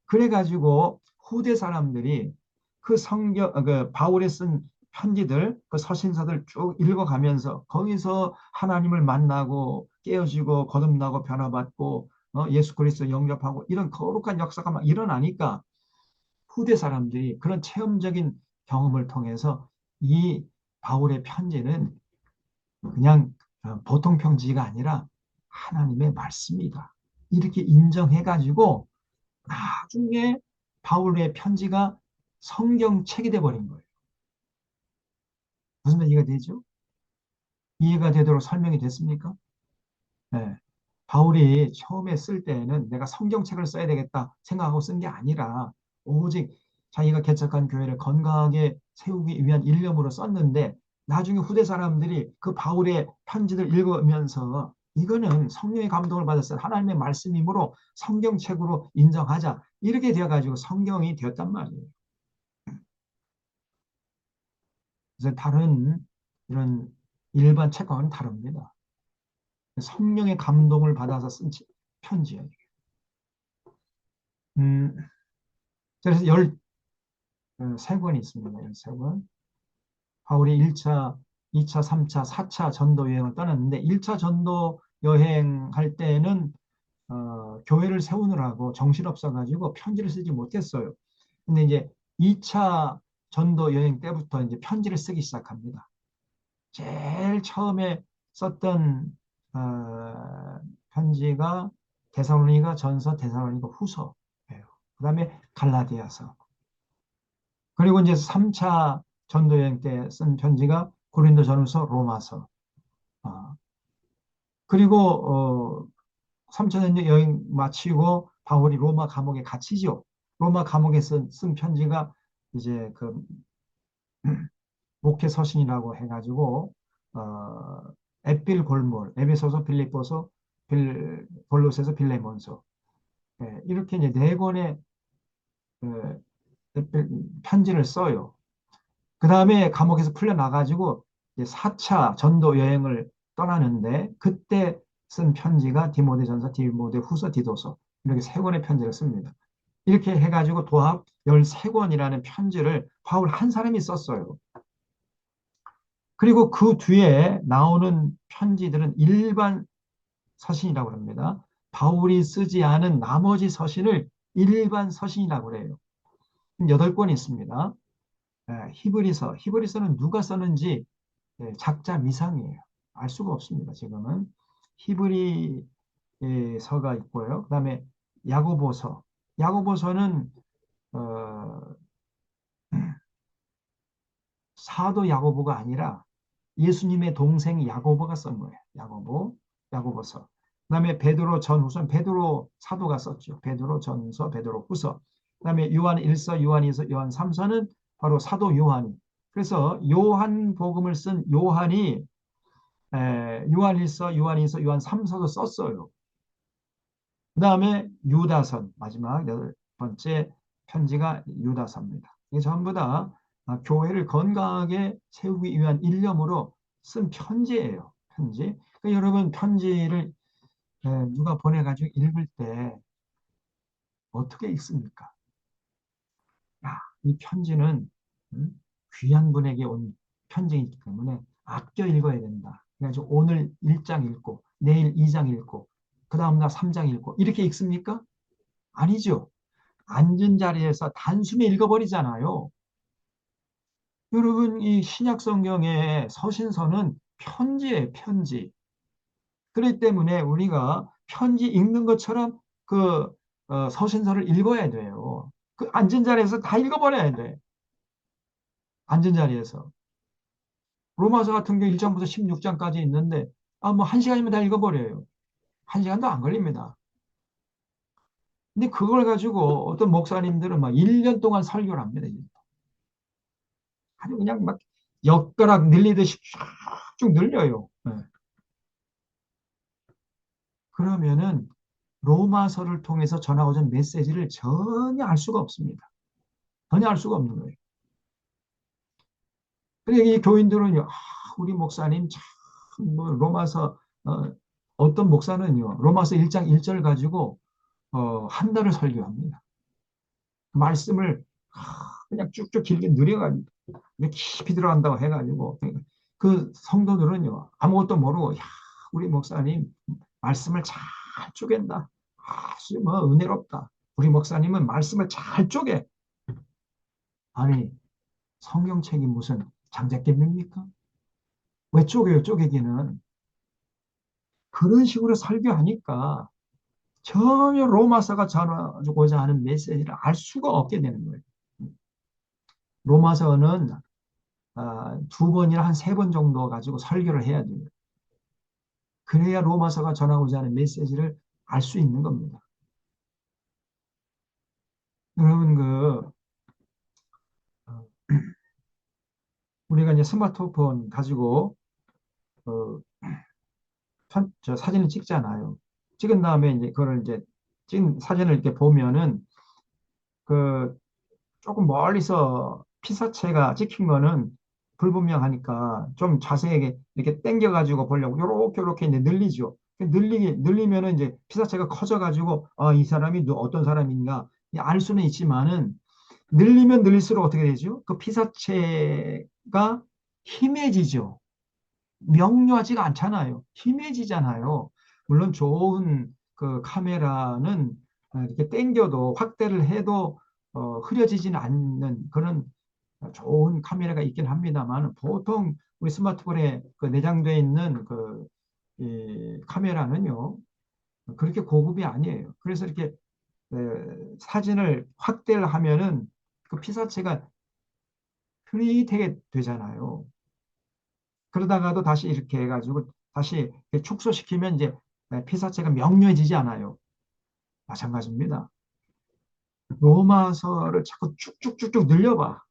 그래가지고 후대 사람들이 그 바울이 쓴 편지들, 그 서신서들 쭉 읽어가면서 거기서 하나님을 만나고 깨어지고 거듭나고 변화받고 예수 그리스도 영접하고 이런 거룩한 역사가 막 일어나니까 후대 사람들이 그런 체험적인 경험을 통해서 이 바울의 편지는 그냥 보통 편지가 아니라 하나님의 말씀이다. 이렇게 인정해가지고 나중에 바울의 편지가 성경책이 돼버린 거예요. 무슨 얘기가 되죠? 이해가 되도록 설명이 됐습니까? 네. 바울이 처음에 쓸 때는 내가 성경책을 써야 되겠다 생각하고 쓴 게 아니라 오직 자기가 개척한 교회를 건강하게 세우기 위한 일념으로 썼는데 나중에 후대 사람들이 그 바울의 편지를 읽으면서 이거는 성령의 감동을 받았을 하나님의 말씀이므로 성경책으로 인정하자 이렇게 되어가지고 성경이 되었단 말이에요. 그래서 다른 이런 일반 책과는 다릅니다. 성령의 감동을 받아서 쓴 편지예요. 음, 그래서 13권이 있습니다. 13권. 바울이 1차, 2차, 3차, 4차 전도 여행을 떠났는데 1차 전도 여행할 때는 교회를 세우느라고 정신없어가지고 편지를 쓰지 못했어요. 근데 이제 2차 전도 여행 때부터 이제 편지를 쓰기 시작합니다. 제일 처음에 썼던 편지가 데살로니가 전서, 데살로니가 후서예요. 그다음에 갈라디아서. 그리고 이제 3차 전도여행 때 쓴 편지가 고린도 전후서, 로마서. 아, 그리고 3차 전도 여행 마치고 바울이 로마 감옥에 갇히죠. 로마 감옥에 쓴 편지가 이제 그 목회 서신이라고 해가지고 어, 앳빌 골몰, 에베소서, 빌립보서, 골로새서, 빌레몬서 이렇게 이제 네 권의 그 편지를 써요. 그 다음에 감옥에서 풀려나가지고 4차 전도 여행을 떠나는데 그때 쓴 편지가 디모데전서, 디모데후서, 디도서 이렇게 세 권의 편지를 씁니다. 이렇게 해가지고 도합 13권이라는 편지를 바울 한 사람이 썼어요. 그리고 그 뒤에 나오는 편지들은 일반 서신이라고 합니다. 바울이 쓰지 않은 나머지 서신을 일반 서신이라고 해요. 8권이 있습니다. 히브리서는 누가 썼는지 작자 미상이에요. 알 수가 없습니다. 지금은 히브리서가 있고요. 그다음에 야고보서. 야고보서는 어, 사도 야고보가 아니라 예수님의 동생 야고보가 쓴 거예요. 야고보서. 그다음에 베드로 전후서, 베드로 사도가 썼죠. 베드로 전서, 베드로 후서. 그다음에 요한 1서, 요한 2서, 요한 3서는 바로 사도 요한이. 그래서 요한 복음을 쓴 요한이 요한 1서, 요한 2서, 요한 3서도 썼어요. 그다음에 유다선 마지막 8번째 편지가 유다서입니다. 이게 전부 다 교회를 건강하게 세우기 위한 일념으로 쓴 편지예요. 편지. 그러니까 여러분 편지를 누가 보내가지고 읽을 때 어떻게 읽습니까? 야, 이 편지는 귀한 분에게 온 편지이기 때문에 아껴 읽어야 된다. 그래서 오늘 1장 읽고 내일 2장 읽고 그 다음날 3장 읽고 이렇게 읽습니까? 아니죠. 앉은 자리에서 단숨에 읽어버리잖아요. 여러분, 이 신약 성경의 서신서는 편지예요, 편지. 그렇기 때문에 우리가 편지 읽는 것처럼 그 서신서를 읽어야 돼요. 그 앉은 자리에서 다 읽어버려야 돼. 앉은 자리에서. 로마서 같은 경우 1장부터 16장까지 있는데, 뭐, 1시간이면 다 읽어버려요. 1시간도 안 걸립니다. 근데 그걸 가지고 어떤 목사님들은 막 1년 동안 설교를 합니다. 아주 그냥 막 엿가락 늘리듯이 쭉 늘려요. 네. 그러면은 로마서를 통해서 전하고자 메시지를 전혀 알 수가 없습니다. 전혀 알 수가 없는 거예요. 그러니까 이 교인들은요, 우리 목사님 참, 뭐, 로마서, 어떤 목사는요, 로마서 1장 1절 가지고, 한 달을 설교합니다. 말씀을, 그냥 쭉쭉 길게 느려가지고, 깊이 들어간다고 해가지고, 그 성도들은요, 아무것도 모르고, 야, 우리 목사님, 말씀을 잘 쪼갠다. 아주 뭐, 은혜롭다. 우리 목사님은 말씀을 잘 쪼개. 아니, 성경책이 무슨 장작개입니까? 왜 쪼개요, 쪼개기는? 그런 식으로 설교하니까 전혀 로마서가 전하고자 하는 메시지를 알 수가 없게 되는 거예요. 로마서는 2번이나 한 3번 정도 가지고 설교를 해야 돼요. 그래야 로마서가 전하고자 하는 메시지를 알 수 있는 겁니다. 여러분, 어, 우리가 이제 스마트폰 가지고 어, 사진을 찍잖아요. 찍은 다음에 이제 그걸 이제 찍은 사진을 이렇게 보면은 그 조금 멀리서 피사체가 찍힌 거는 불분명하니까 좀 자세하게 이렇게 당겨가지고 보려고 요렇게 이제 늘리죠. 늘리면은 이제 피사체가 커져가지고 이 사람이 어떤 사람인가 알 수는 있지만은 늘리면 늘릴수록 어떻게 되죠? 그 피사체가 희미해지죠. 명료하지가 않잖아요. 희미해지잖아요. 물론 좋은 그 카메라는 이렇게 당겨도 확대를 해도 흐려지지는 않는 그런 좋은 카메라가 있긴 합니다만 보통 우리 스마트폰에 그 내장되어 있는 이 카메라는요 그렇게 고급이 아니에요. 그래서 이렇게 사진을 확대를 하면은 그 피사체가 흐릿하게 되잖아요. 그러다가도 다시 이렇게 해가지고 다시 축소시키면 이제 피사체가 명료해지지 않아요. 마찬가지입니다. 로마서를 자꾸 쭉쭉쭉쭉 늘려봐.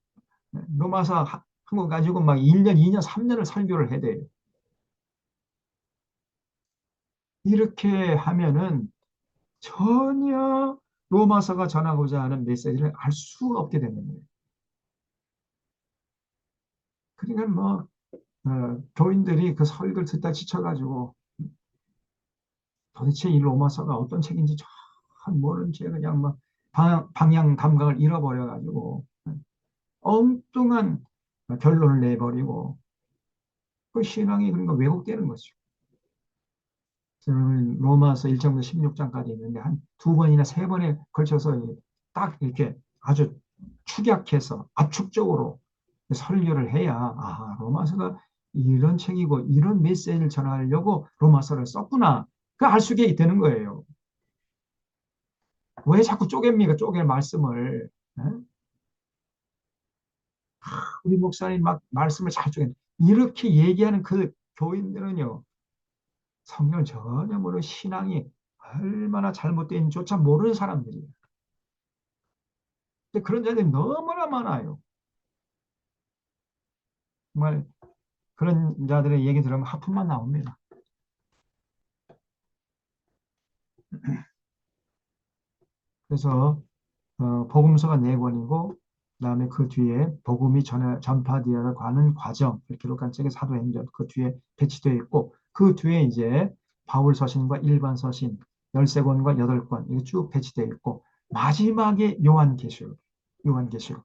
로마서 한거 가지고 막 1년, 2년, 3년을 설교를 해야 돼요. 이렇게 하면은 전혀 로마서가 전하고자 하는 메시지를 알 수가 없게 되는 거예요. 그러니까 뭐 교인들이 그 설교를 듣다 지쳐가지고 도대체 이 로마서가 어떤 책인지 참 모른 채 그냥 막 방향 감각을 잃어버려가지고 엉뚱한 결론을 내버리고 그 신앙이 그러니까 왜곡되는 거죠. 저는 로마서 1장부터 16장까지 있는데 한 2번이나 3번에 걸쳐서 딱 이렇게 아주 축약해서 압축적으로 설교를 해야 로마서가 이런 책이고 이런 메시지를 전하려고 로마서를 썼구나. 그 알 수게 되는 거예요. 왜 자꾸 쪼갭니까? 쪼갤 말씀을. 에? 우리 목사님 막 말씀을 잘 쪼개. 이렇게 얘기하는 그 교인들은요. 성경 전혀 모르는 신앙이 얼마나 잘못된지조차 모르는 사람들이에요. 근데 그런 자들이 너무나 많아요. 정말 그런 자들의 얘기 들으면 하품만 나옵니다. 그래서 복음서가 4권이고 그다음에 그 뒤에 복음이 전파되어 가는 과정 기록한 책의 사도행전 그 뒤에 배치되어 있고 그 뒤에 이제 바울 서신과 일반 서신 13권과 8권 이게 쭉 배치되어 있고 마지막에 요한계시록, 요한계시록.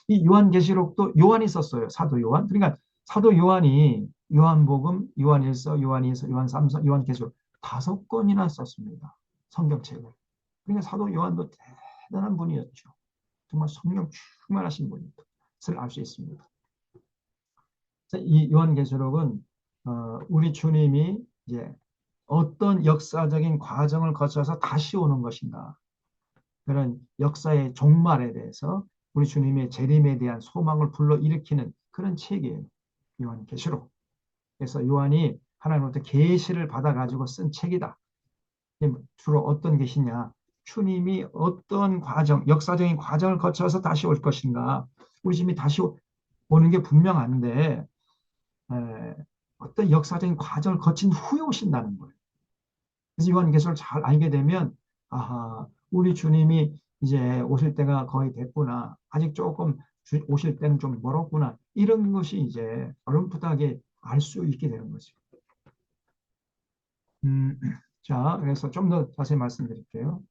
이 요한계시록도 요한이 썼어요. 사도 요한. 그러니까 사도 요한이 요한복음, 요한일서, 요한이서, 요한삼서, 요한계시록 5권이나 썼습니다. 성경책을. 그러니까 사도 요한도 대단한 분이었죠. 정말 성령 충만하신 분이었을 알 수 있습니다. 이 요한계시록은 우리 주님이 이제 어떤 역사적인 과정을 거쳐서 다시 오는 것인가, 그런 역사의 종말에 대해서 우리 주님의 재림에 대한 소망을 불러일으키는 그런 책이에요. 요한계시록. 그래서 요한이 하나님으로부터 계시를 받아가지고 쓴 책이다. 주로 어떤 계시냐? 주님이 어떤 과정, 역사적인 과정을 거쳐서 다시 올 것인가? 우리 주님이 다시 오는 게 분명한데 에, 어떤 역사적인 과정을 거친 후에 오신다는 거예요. 그래서 요한계시록을 잘 알게 되면 아하, 우리 주님이 이제 오실 때가 거의 됐구나. 아직 조금 오실 때는 좀 멀었구나. 이런 것이 이제 어렴풋하게 알 수 있게 되는 거죠. 음, 자, 그래서 좀 더 자세히 말씀드릴게요.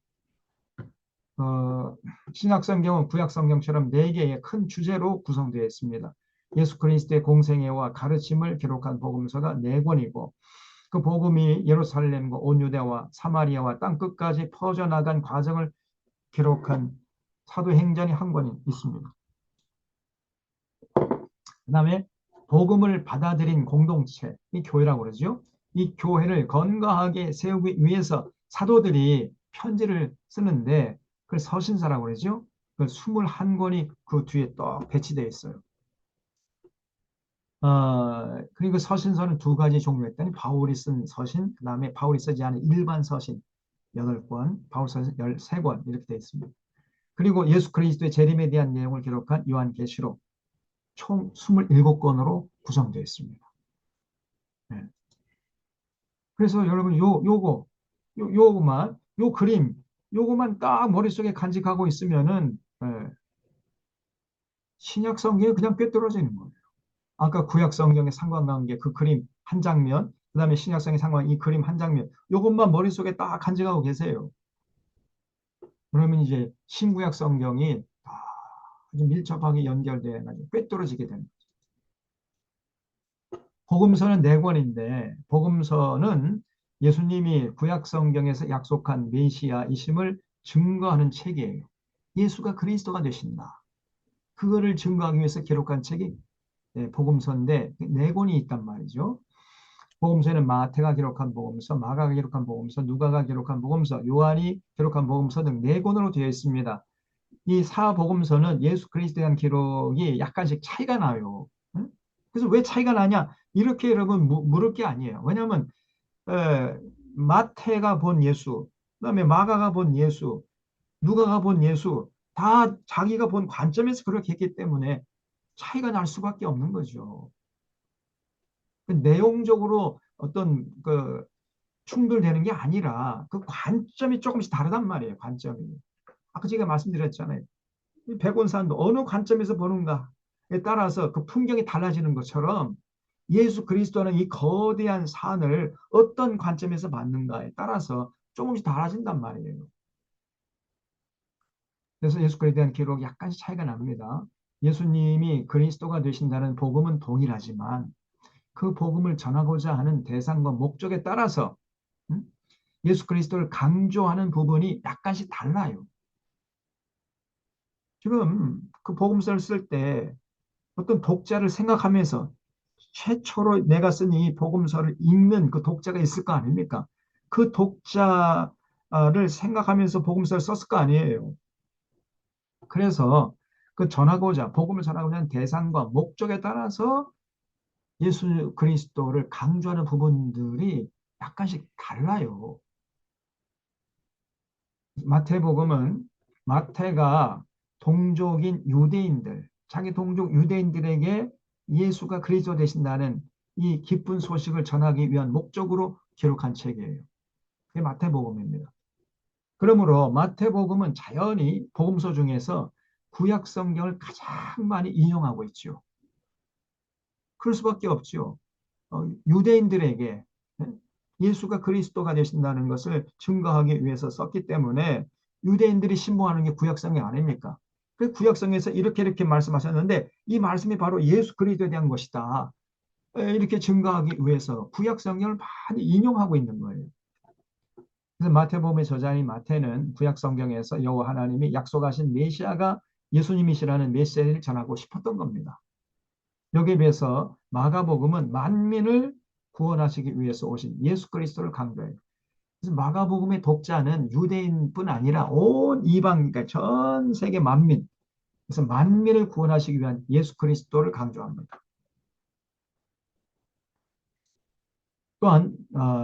어, 신약 성경은 구약 성경처럼 네 개의 큰 주제로 구성되어 있습니다. 예수 그리스도의 공생애와 가르침을 기록한 복음서가 네 권이고 그 복음이 예루살렘과 온 유대와 사마리아와 땅 끝까지 퍼져나간 과정을 기록한 사도행전이 한 권이 있습니다. 그다음에 복음을 받아들인 공동체, 이 교회라고 그러죠. 이 교회를 건강하게 세우기 위해서 사도들이 편지를 쓰는데 그걸 서신서라고 그러죠. 그 21권이 그 뒤에 또 배치되어 있어요. 그리고 서신서는 두 가지 종류가 있다니 바울이 쓴 서신, 그 다음에 바울이 쓰지 않은 일반 서신 8권, 바울 서신 13권 이렇게 되어 있습니다. 그리고 예수 그리스도의 재림에 대한 내용을 기록한 요한계시록 총 27권으로 구성되어 있습니다. 네. 그래서 여러분 요거만 요 그림 요거만 딱 머릿속에 간직하고 있으면은 신약 성경이 그냥 꿰뚫어지는 거예요. 아까 구약 성경의 상관관계 그 그림 한 장면, 그다음에 신약 성경의 상관 이 그림 한 장면 요것만 머릿속에 딱 간직하고 계세요. 그러면 이제 신구약 성경이 아주 밀접하게 연결돼 가지고 꿰뚫어지게 됩니다. 복음서는 네 권인데 복음서는 예수님이 구약 성경에서 약속한 메시아이심을 증거하는 책이에요. 예수가 그리스도가 되신다. 그거를 증거하기 위해서 기록한 책이 복음서인데 네 권이 있단 말이죠. 복음서에는 마태가 기록한 복음서, 마가가 기록한 복음서, 누가가 기록한 복음서, 요한이 기록한 복음서 등 네 권으로 되어 있습니다. 이 사복음서는 예수 그리스도에 대한 기록이 약간씩 차이가 나요. 응? 그래서 왜 차이가 나냐? 이렇게 여러분 물을 게 아니에요. 왜냐하면 에, 마태가 본 예수, 그다음에 마가가 본 예수, 누가가 본 예수 다 자기가 본 관점에서 그렇게 했기 때문에 차이가 날 수밖에 없는 거죠. 그 내용적으로 어떤 그 충돌되는 게 아니라 그 관점이 조금씩 다르단 말이에요. 관점이. 아까 제가 말씀드렸잖아요. 이 백원산도 어느 관점에서 보는가에 따라서 그 풍경이 달라지는 것처럼 예수 그리스도는 이 거대한 산을 어떤 관점에서 봤는가에 따라서 조금씩 달라진단 말이에요. 그래서 예수 그리스도에 대한 기록이 약간씩 차이가 납니다. 예수님이 그리스도가 되신다는 복음은 동일하지만 그 복음을 전하고자 하는 대상과 목적에 따라서 음? 예수 그리스도를 강조하는 부분이 약간씩 달라요. 지금 그 복음서를 쓸 때 어떤 독자를 생각하면서 최초로 내가 쓴 이 복음서를 읽는 그 독자가 있을 거 아닙니까? 그 독자를 생각하면서 복음서를 썼을 거 아니에요. 그래서 그 전하고자, 복음을 전하고자 하는 대상과 목적에 따라서 예수 그리스도를 강조하는 부분들이 약간씩 달라요. 마태복음은 마태가 동족인 유대인들, 자기 동족 유대인들에게 예수가 그리스도 되신다는 이 기쁜 소식을 전하기 위한 목적으로 기록한 책이에요. 그게 마태복음입니다. 그러므로 마태복음은 자연히 복음서 중에서 구약 성경을 가장 많이 인용하고 있죠. 그럴 수밖에 없죠. 유대인들에게 예수가 그리스도가 되신다는 것을 증거하기 위해서 썼기 때문에 유대인들이 신봉하는 게 구약성경 아닙니까? 그 구약성에서 이렇게 말씀하셨는데 이 말씀이 바로 예수 그리스도에 대한 것이다. 이렇게 증거하기 위해서 구약성경을 많이 인용하고 있는 거예요. 그래서 마태복음의 저자인 마태는 구약성경에서 여호와 하나님이 약속하신 메시아가 예수님이시라는 메시지를 전하고 싶었던 겁니다. 여기에 비해서 마가복음은 만민을 구원하시기 위해서 오신 예수 그리스도를 강조해요. 그래서 마가복음의 독자는 유대인뿐 아니라 온 이방, 그러니까 전 세계 만민, 그래서 만민을 구원하시기 위한 예수 그리스도를 강조합니다. 또한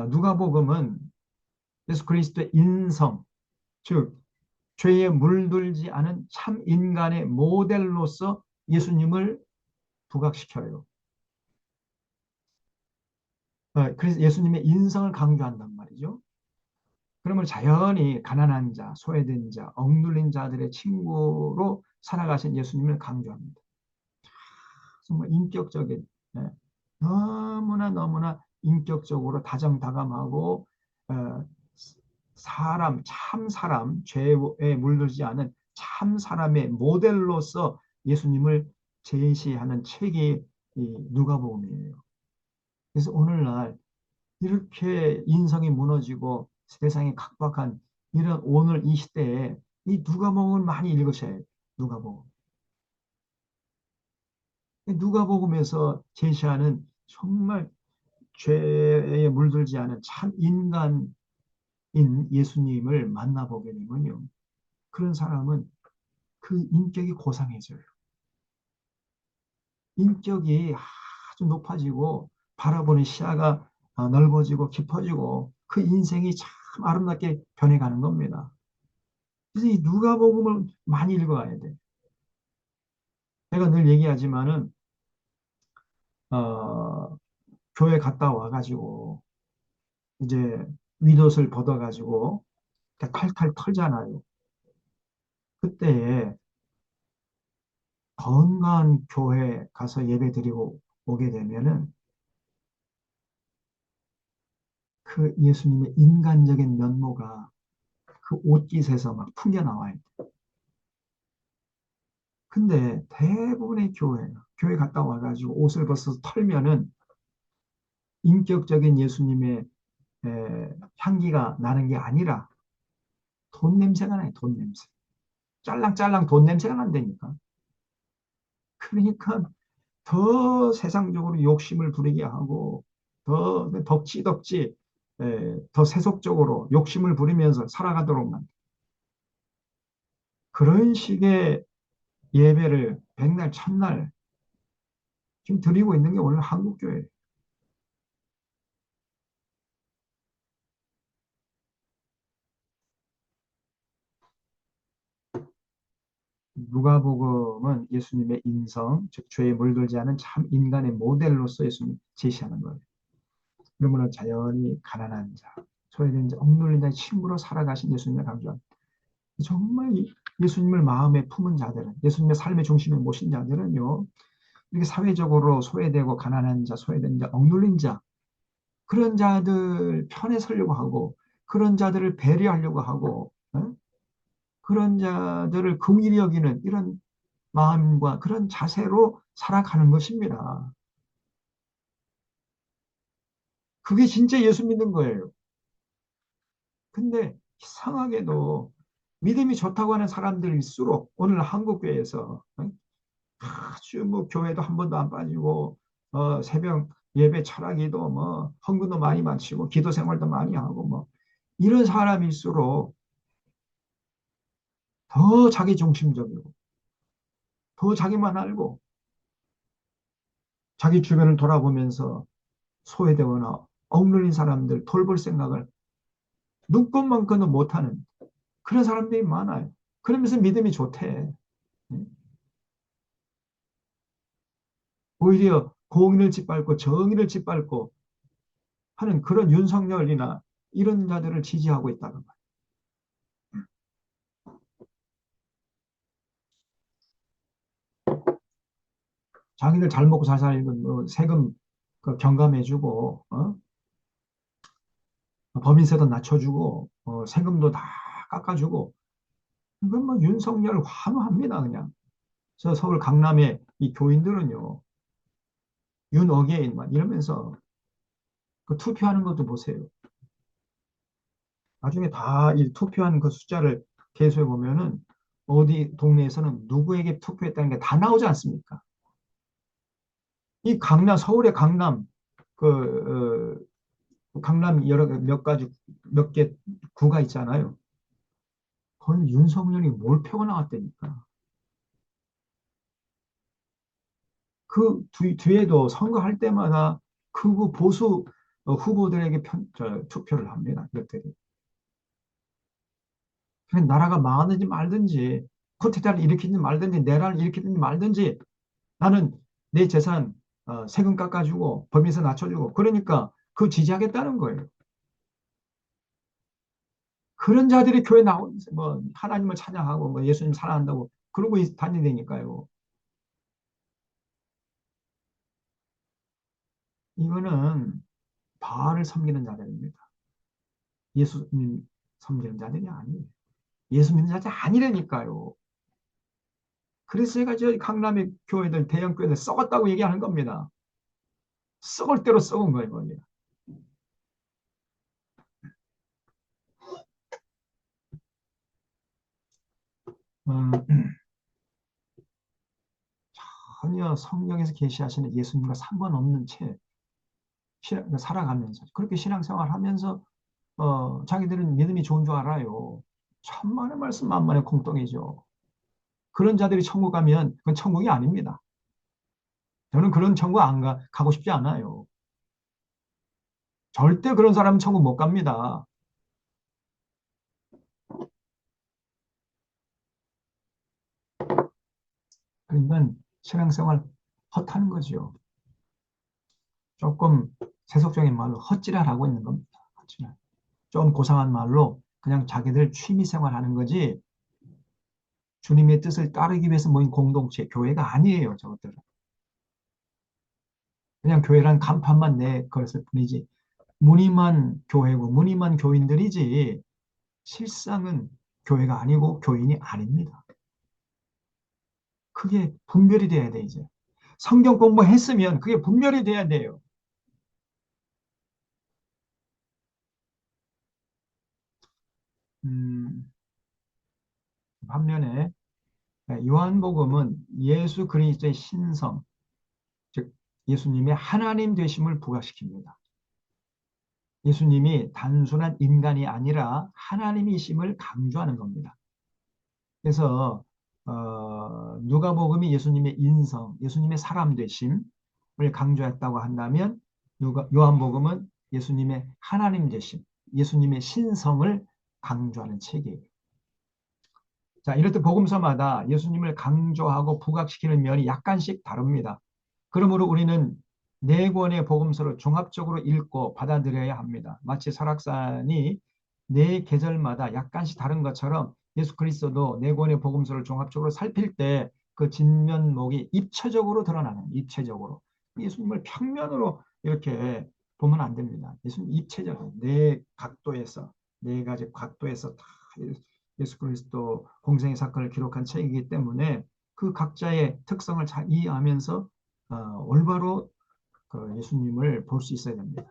누가복음은 예수 그리스도의 인성, 즉 죄에 물들지 않은 참 인간의 모델로서 예수님을 부각시켜요. 그래서 예수님의 인성을 강조한단 말이죠. 그러면 자연히 가난한 자, 소외된 자, 억눌린 자들의 친구로 살아가신 예수님을 강조합니다. 정말 인격적인, 예, 너무나 인격적으로 다정다감하고 어, 참 사람, 죄에 물들지 않은 참 사람의 모델로서 예수님을 제시하는 책이 이 누가복음이에요. 그래서 오늘날 이렇게 인성이 무너지고 세상이 각박한 이런 오늘 이 시대에 이 누가복음을 많이 읽으셔야 해요. 누가복음. 누가복음에서 제시하는 정말 죄에 물들지 않은 참 인간인 예수님을 만나보게 되면요. 그런 사람은 그 인격이 고상해져요. 인격이 아주 높아지고 바라보는 시야가 넓어지고 깊어지고 그 인생이 참 아름답게 변해가는 겁니다. 그래서 이 누가복음을 많이 읽어야 돼. 제가 늘 얘기하지만은 어, 교회 갔다 와가지고 이제 윗옷을 벗어가지고 탈탈 털잖아요. 그때에 건강한 교회 가서 예배 드리고 오게 되면은 그 예수님의 인간적인 면모가 그 옷깃에서 막 풍겨 나와요. 근데 대부분의 교회 갔다 와가지고 옷을 벗어서 털면은 인격적인 예수님의 향기가 나는 게 아니라 돈 냄새가 나요, 돈 냄새. 짤랑짤랑 돈 냄새가 난다니까. 그러니까 더 세상적으로 욕심을 부리게 하고 더 덕지덕지 더 세속적으로 욕심을 부리면서 살아가도록 만 그런 식의 예배를 백날 첫날 지금 드리고 있는 게 오늘 한국교회예요. 누가복음은 예수님의 인성, 즉 죄에 물들지 않은 참 인간의 모델로서 예수님 제시하는 거예요. 그러면 자연히 가난한 자, 소외된 자, 억눌린 자의 친구로 살아가신 예수님을 강조합니다. 정말 예수님을 마음에 품은 자들은, 예수님의 삶의 중심에 모신 자들은요, 이렇게 사회적으로 소외되고 가난한 자, 소외된 자, 억눌린 자, 그런 자들 편에 서려고 하고, 그런 자들을 배려하려고 하고, 그런 자들을 긍일히 여기는 이런 마음과 그런 자세로 살아가는 것입니다. 그게 진짜 예수 믿는 거예요. 근데 이상하게도 믿음이 좋다고 하는 사람들일수록 오늘 한국교회에서 아주 뭐 교회도 한 번도 안 빠지고 새벽 예배 철학기도 뭐 헌금도 많이 마치고 기도 생활도 많이 하고 뭐 이런 사람일수록 더 자기 중심적이고 더 자기만 알고 자기 주변을 돌아보면서 소외되거나 억눌린 사람들 돌볼 생각을 눈꼽만큼도 못하는 그런 사람들이 많아요. 그러면서 믿음이 좋대. 오히려 공의를 짓밟고 정의를 짓밟고 하는 그런 윤석열이나 이런 자들을 지지하고 있다는 거예요. 자기들 잘 먹고 잘 살면 뭐 세금 그 경감해주고 법인세도 낮춰주고 세금도 다 깎아주고 이건 뭐 윤석열 환호합니다, 그냥. 저 서울 강남의 이 교인들은요, 윤 어게인 막 이러면서 그 투표하는 것도 보세요. 나중에 다 이 투표한 그 숫자를 계수해 보면은 어디 동네에서는 누구에게 투표했다는 게 다 나오지 않습니까? 이 강남, 서울의 강남, 강남 여러 몇 가지, 몇 개 구가 있잖아요. 거기 윤석열이 몰표가 나왔다니까. 그 뒤에도 선거할 때마다 극우 보수 후보들에게 투표를 합니다. 이것들이. 그냥 나라가 망하든지 말든지, 쿠데타를 일으키든지 말든지, 내란을 일으키든지 말든지, 나는 내 재산 세금 깎아주고 법인세 낮춰주고 그러니까 그 지지하겠다는 거예요. 그런 자들이 교회 나오 뭐 하나님을 찬양하고 뭐 예수님 사랑한다고 그러고 다니니까요. 이거는 바알을 섬기는 자들입니다. 예수님 섬기는 자들이 아니에요. 예수 믿는 자들이 아니라니까요. 그래서 제가 저 강남의 교회들, 대형 교회들 썩었다고 얘기하는 겁니다. 썩을 대로 썩은 거예요, 거기. 음, 전혀 성경에서 계시하시는 예수님과 상관없는 채 살아가면서 그렇게 신앙생활 하면서 자기들은 믿음이 좋은 줄 알아요. 천만의 말씀 만만의 공동이죠. 그런 자들이 천국 가면 그건 천국이 아닙니다. 저는 그런 천국 안 가고 싶지 않아요. 절대 그런 사람은 천국 못 갑니다. 그러니까 신앙생활 헛하는 거죠. 조금 세속적인 말로 헛지랄하고 있는 겁니다. 헛지랄. 좀 고상한 말로 그냥 자기들 취미생활 하는 거지 주님의 뜻을 따르기 위해서 모인 공동체, 교회가 아니에요. 저것들은. 그냥 교회란 간판만 내걸었을 뿐이지 무늬만 교회고 무늬만 교인들이지 실상은 교회가 아니고 교인이 아닙니다. 그게 분별이 돼야 돼, 이제. 성경 공부했으면 그게 분별이 돼야 돼요. 음, 반면에 요한복음은 예수 그리스도의 신성, 즉 예수님의 하나님 되심을 부각시킵니다. 예수님이 단순한 인간이 아니라 하나님이심을 강조하는 겁니다. 그래서 누가복음이 예수님의 인성, 예수님의 사람 되심을 강조했다고 한다면 요한복음은 예수님의 하나님 되심, 예수님의 신성을 강조하는 책이에요. 자, 이렇듯 복음서마다 예수님을 강조하고 부각시키는 면이 약간씩 다릅니다. 그러므로 우리는 네 권의 복음서를 종합적으로 읽고 받아들여야 합니다. 마치 설악산이 네 계절마다 약간씩 다른 것처럼 예수 그리스도도 네 권의 복음서를 종합적으로 살필 때 그 진면목이 입체적으로 드러나는, 입체적으로. 예수님을 평면으로 이렇게 보면 안 됩니다. 예수님 입체적으로 네 각도에서, 네 가지 각도에서 다 예수 그리스도 공생의 사건을 기록한 책이기 때문에 그 각자의 특성을 잘 이해하면서 올바로 그 예수님을 볼 수 있어야 됩니다.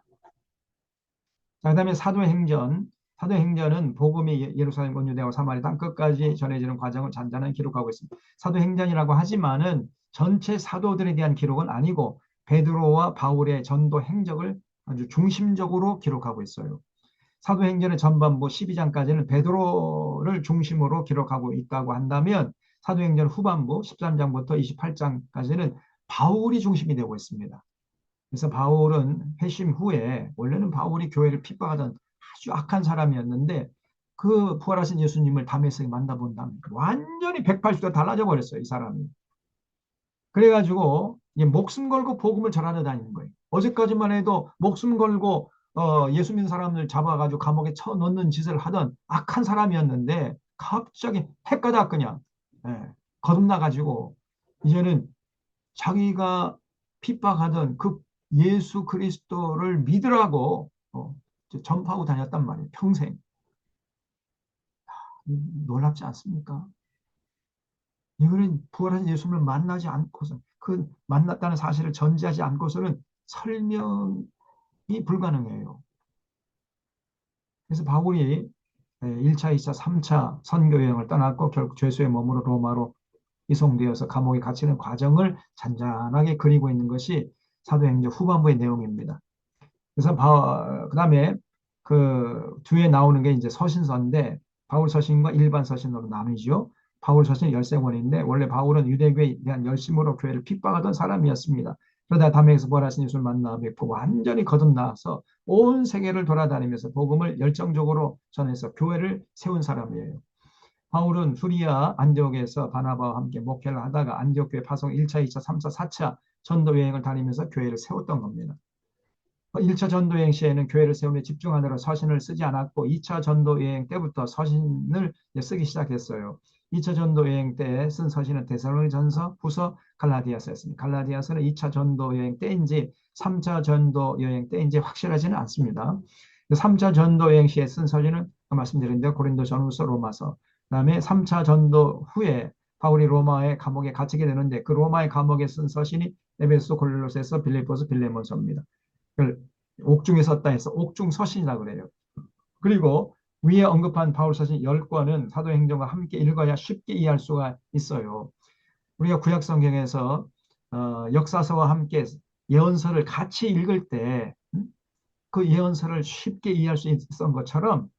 자, 그다음에 사도행전. 사도행전은 복음이 예루살렘 온유대와 사마리 땅 끝까지 전해지는 과정을 잔잔하게 기록하고 있습니다. 사도행전이라고 하지만은 전체 사도들에 대한 기록은 아니고 베드로와 바울의 전도 행적을 아주 중심적으로 기록하고 있어요. 사도행전의 전반부 12장까지는 베드로를 중심으로 기록하고 있다고 한다면 사도행전 후반부 13장부터 28장까지는 바울이 중심이 되고 있습니다. 그래서 바울은 회심 후에 원래는 바울이 교회를 핍박하던 아주 악한 사람이었는데 그 부활하신 예수님을 담에색에 만나본 다음에 완전히 180도 달라져 버렸어요, 이 사람이. 그래가지고 목숨 걸고 복음을 전하러 다니는 거예요. 어제까지만 해도 목숨 걸고 예수 믿는 사람을 잡아가지고 감옥에 쳐넣는 짓을 하던 악한 사람이었는데 갑자기 해가다 그냥 거듭나가지고 이제는 자기가 핍박하던 그 예수 그리스도를 믿으라고 전파하고 다녔단 말이에요. 평생. 놀랍지 않습니까? 이거는 부활하신 예수님을 만나지 않고서 그 만났다는 사실을 전제하지 않고서는 설명이 불가능해요. 그래서 바울이 1차, 2차, 3차 선교 여행을 떠났고 결국 죄수의 몸으로 로마로 이송되어서 감옥에 갇히는 과정을 잔잔하게 그리고 있는 것이 사도행전 후반부의 내용입니다. 그래서 그다음에 그 뒤에 나오는 게 이제 서신서인데 바울 서신과 일반 서신으로 나누죠. 바울 서신 13권인데 원래 바울은 유대교에 대한 열심으로 교회를 핍박하던 사람이었습니다. 그러다 담에서 부활하신 예수를 만나 뵙고 완전히 거듭나서 온 세계를 돌아다니면서 복음을 열정적으로 전해서 교회를 세운 사람이에요. 바울은 수리아 안디옥에서 바나바와 함께 목회를 하다가 안디옥 교회 파송 1차, 2차, 3차, 4차 전도 여행을 다니면서 교회를 세웠던 겁니다. 1차 전도 여행 시에는 교회를 세우는 집중하느라 서신을 쓰지 않았고 2차 전도 여행 때부터 서신을 쓰기 시작했어요. 2차 전도 여행 때 쓴 서신은 데살로니전서, 후서, 갈라디아서였습니다. 갈라디아서는 2차 전도 여행 때인지 3차 전도 여행 때인지 확실하지는 않습니다. 3차 전도 여행 시에 쓴 서신은 말씀드린 대로 고린도 전후서, 로마서. 그다음에 3차 전도 후에 바울이 로마의 감옥에 갇히게 되는데 그 로마의 감옥에 쓴 서신이 에베소, 골로새서, 빌립보서, 빌레몬서입니다. 옥중에 섰다 해서 옥중 서신이라고 그래요. 그리고 위에 언급한 바울 서신 10권은 사도행전과 함께 읽어야 쉽게 이해할 수가 있어요. 우리가 구약 성경에서 역사서와 함께 예언서를 같이 읽을 때 그 예언서를 쉽게 이해할 수 있었던 것처럼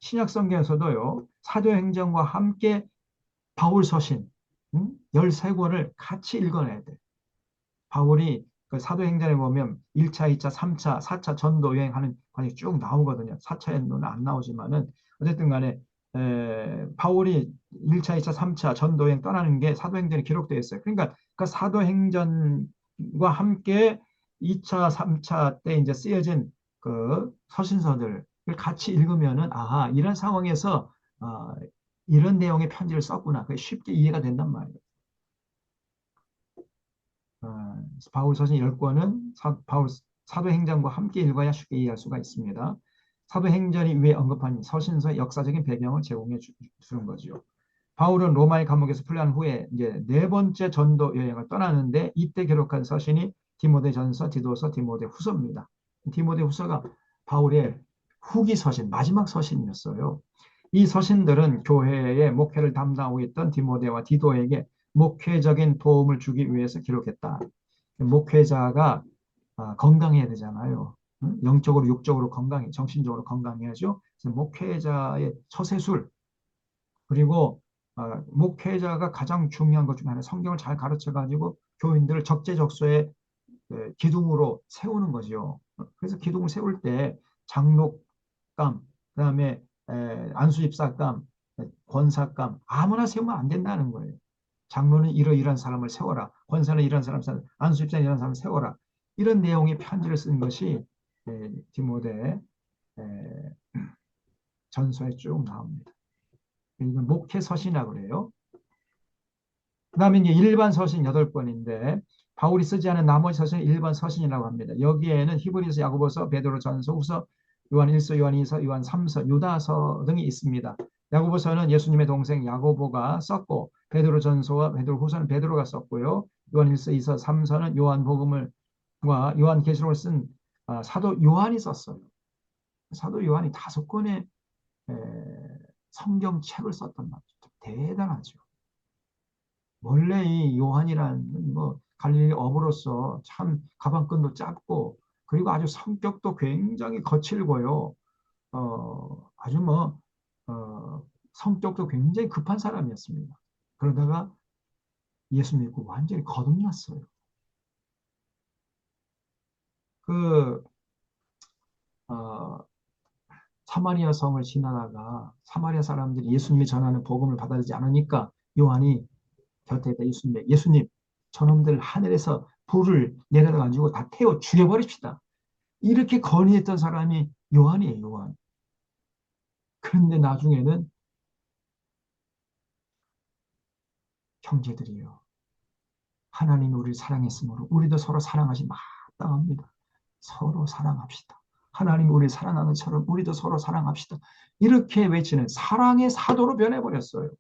신약 성경에서도요. 사도행전과 함께 바울 서신 13권을 같이 읽어내야 돼. 바울이 그 사도행전에 보면 1차, 2차, 3차, 4차 전도 여행하는 관이 쭉 나오거든요. 4차에는 안 나오지만은 어쨌든 간에 바울이 1차, 2차, 3차 전도 여행 떠나는 게 사도행전에 기록되어 있어요. 그러니까 그 사도행전과 함께 2차, 3차 때 이제 쓰여진 그 서신서들을 같이 읽으면은 아, 이런 상황에서 이런 내용의 편지를 썼구나. 그게 쉽게 이해가 된단 말이에요. 바울 서신 10권은 바울 사도행전과 함께 읽어야 쉽게 이해할 수가 있습니다. 사도행전이 위에 언급한 서신서의 역사적인 배경을 제공해 주는 거죠. 바울은 로마의 감옥에서 풀려난 후에 이제 네 번째 전도 여행을 떠나는데 이때 기록한 서신이 디모데전서, 디도서, 디모데후서입니다. 디모데후서가 바울의 후기 서신, 마지막 서신이었어요. 이 서신들은 교회의 목회를 담당하고 있던 디모데와 디도에게 목회적인 도움을 주기 위해서 기록했다. 목회자가 건강해야 되잖아요. 영적으로, 육적으로 건강해, 정신적으로 건강해야죠. 그래서 목회자의 처세술, 그리고 목회자가 가장 중요한 것 중에 하나 성경을 잘 가르쳐가지고 교인들을 적재적소에 기둥으로 세우는 거죠. 그래서 기둥을 세울 때 장록감, 그다음에 안수집사감, 권사감 아무나 세우면 안 된다는 거예요. 장로는 이러이러한 사람을 세워라. 권사는 이런 사람, 안수집사는 이런 사람을 세워라. 이런 내용의 편지를 쓴 것이 디모데 전서에 쭉 나옵니다. 이건 목회 서신이라고 그래요. 그 다음에 이제 일반 서신 8권인데 바울이 쓰지 않은 나머지 서신은 일반 서신이라고 합니다. 여기에는 히브리서, 야고보서, 베드로 전서, 후서, 요한 1서, 요한 2서, 요한 3서, 유다서 등이 있습니다. 야고보서는 예수님의 동생 야고보가 썼고 베드로 전서와 베드로 후서는 베드로가 썼고요. 요한 1서, 2서, 3서는 요한복음을 요한 계시록을 쓴 사도 요한이 썼어요. 사도 요한이 5권의 성경책을 썼단 말이죠. 대단하죠. 원래 이 요한이라는 뭐 갈릴리 어부로서 참 가방끈도 짧고 그리고 아주 성격도 굉장히 거칠고요. 아주 뭐 성격도 굉장히 급한 사람이었습니다. 그러다가 예수 믿고 완전히 거듭났어요. 그 어, 사마리아 성을 지나다가 사마리아 사람들이 예수님이 전하는 복음을 받아들이지 않으니까 요한이 곁에다 예수님, 저놈들 하늘에서 불을 내려가지고 다 태워 죽여버립시다. 이렇게 건의했던 사람이 요한이에요, 요한. 그런데 나중에는 형제들이요. 하나님이 우리를 사랑했으므로 우리도 서로 사랑하시 마땅합니다. 서로 사랑합시다. 하나님 우리 사랑하는 것처럼 우리도 서로 사랑합시다. 이렇게 외치는 사랑의 사도로 변해버렸어요.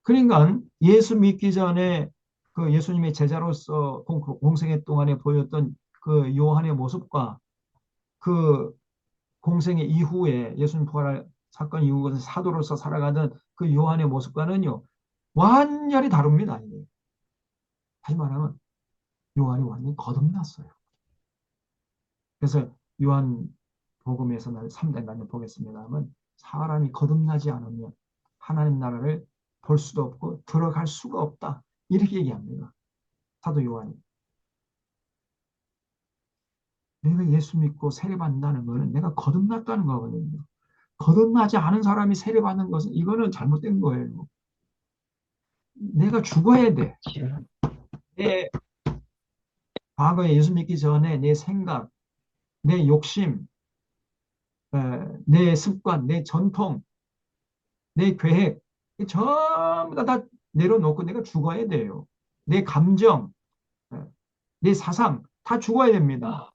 그러니까 예수 믿기 전에 그 예수님의 제자로서 공생애 동안에 보였던 그 요한의 모습과 그 공생애 이후에 예수님 부활 사건 이후에 사도로서 살아가던 그 요한의 모습과는요, 완전히 다릅니다. 이게. 다시 말하면 요한이 완전히 거듭났어요. 그래서 요한 복음에서 3대 나뉘어 보겠습니다만 사람이 거듭나지 않으면 하나님 나라를 볼 수도 없고 들어갈 수가 없다. 이렇게 얘기합니다. 사도 요한이. 내가 예수 믿고 세례받는다는 것은 내가 거듭났다는 거거든요. 거듭나지 않은 사람이 세례받는 것은 이거는 잘못된 거예요. 내가 죽어야 돼. 내 과거에 예수 믿기 전에 내 생각, 내 욕심, 내 습관, 내 전통, 내 계획, 전부 다 내려놓고 내가 죽어야 돼요. 내 감정, 내 사상 다 죽어야 됩니다.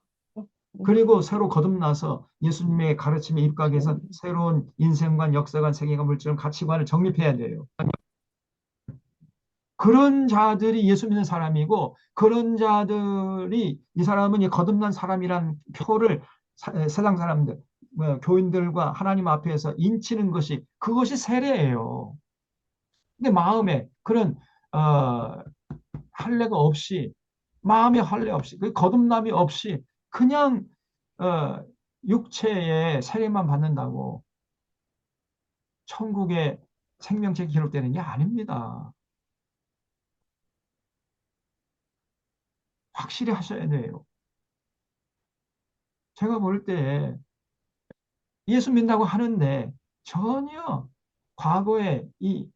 그리고 새로 거듭나서 예수님의 가르침에 입각해서 새로운 인생관, 역사관, 세계관, 물질관, 가치관을 정립해야 돼요. 그런 자들이 예수 믿는 사람이고 그런 자들이 이 사람은 이 거듭난 사람이란 표를 세상 사람들, 교인들과 하나님 앞에서 인치는 것이 그것이 세례예요. 근데 마음에 그런 어, 할례가 없이 마음의 할례 없이 그 거듭남이 없이 그냥 어, 육체의 세례만 받는다고 천국의 생명체 기록되는 게 아닙니다. 확실히 하셔야 돼요. 제가 볼 때 예수 믿는다고 하는데 전혀 과거에 이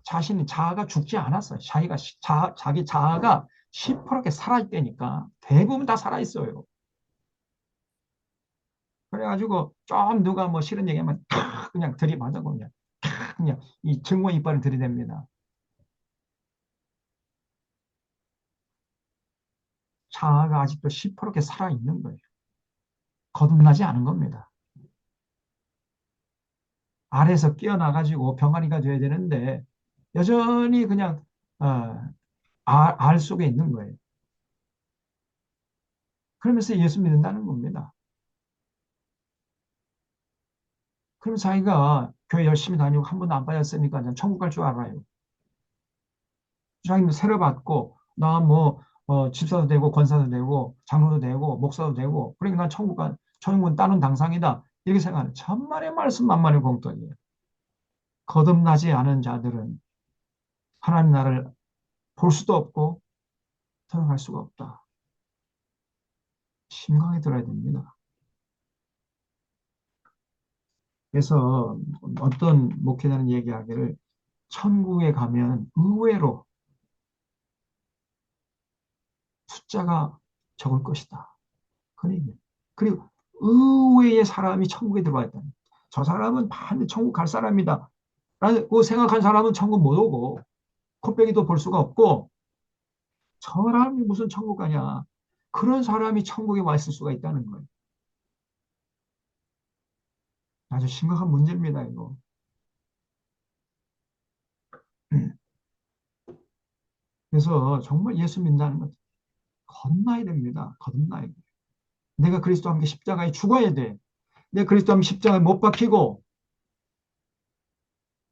자신이 자아가 죽지 않았어요. 자기 자아가 시퍼렇게 살아있다니까. 대부분 다 살아있어요. 그래가지고 좀 누가 뭐 싫은 얘기하면 탁 그냥 들이받아 그냥 탁 그냥 이 증오 이빨을 들이댑니다. 자아가 아직도 시퍼렇게 살아있는 거예요. 거듭나지 않은 겁니다. 알에서 깨어나가지고 병아리가 돼야 되는데 여전히 그냥 알 속에 있는 거예요. 그러면서 예수 믿는다는 겁니다. 그럼 자기가 교회 열심히 다니고 한 번도 안 빠졌으니까 천국 갈 줄 알아요. 자기는 세례 받고 나 뭐 집사도 되고 권사도 되고 장로도 되고 목사도 되고 그러니까 난 천국은 따는 당상이다. 이렇게 생각하는 천만의 말씀 만만의 공덕이에요. 거듭나지 않은 자들은 하나님 나라를 볼 수도 없고 들어갈 수가 없다. 심각하게 들어야 됩니다. 그래서 어떤 목회자는 얘기하기를 천국에 가면 의외로 숫자가 적을 것이다. 그리고 의외의 사람이 천국에 들어와 있다. 저 사람은 반드시 천국 갈 사람이다. 라고 생각한 사람은 천국 못 오고 코빼기도 볼 수가 없고 저 사람이 무슨 천국 가냐. 그런 사람이 천국에 와 있을 수가 있다는 거예요. 아주 심각한 문제입니다, 이거. 그래서 정말 예수 믿는다는 것 거듭나야 됩니다. 거듭나야 돼. 내가 그리스도와 함께 십자가에 죽어야 돼. 내가 그리스도와 함께 십자가에 못 박히고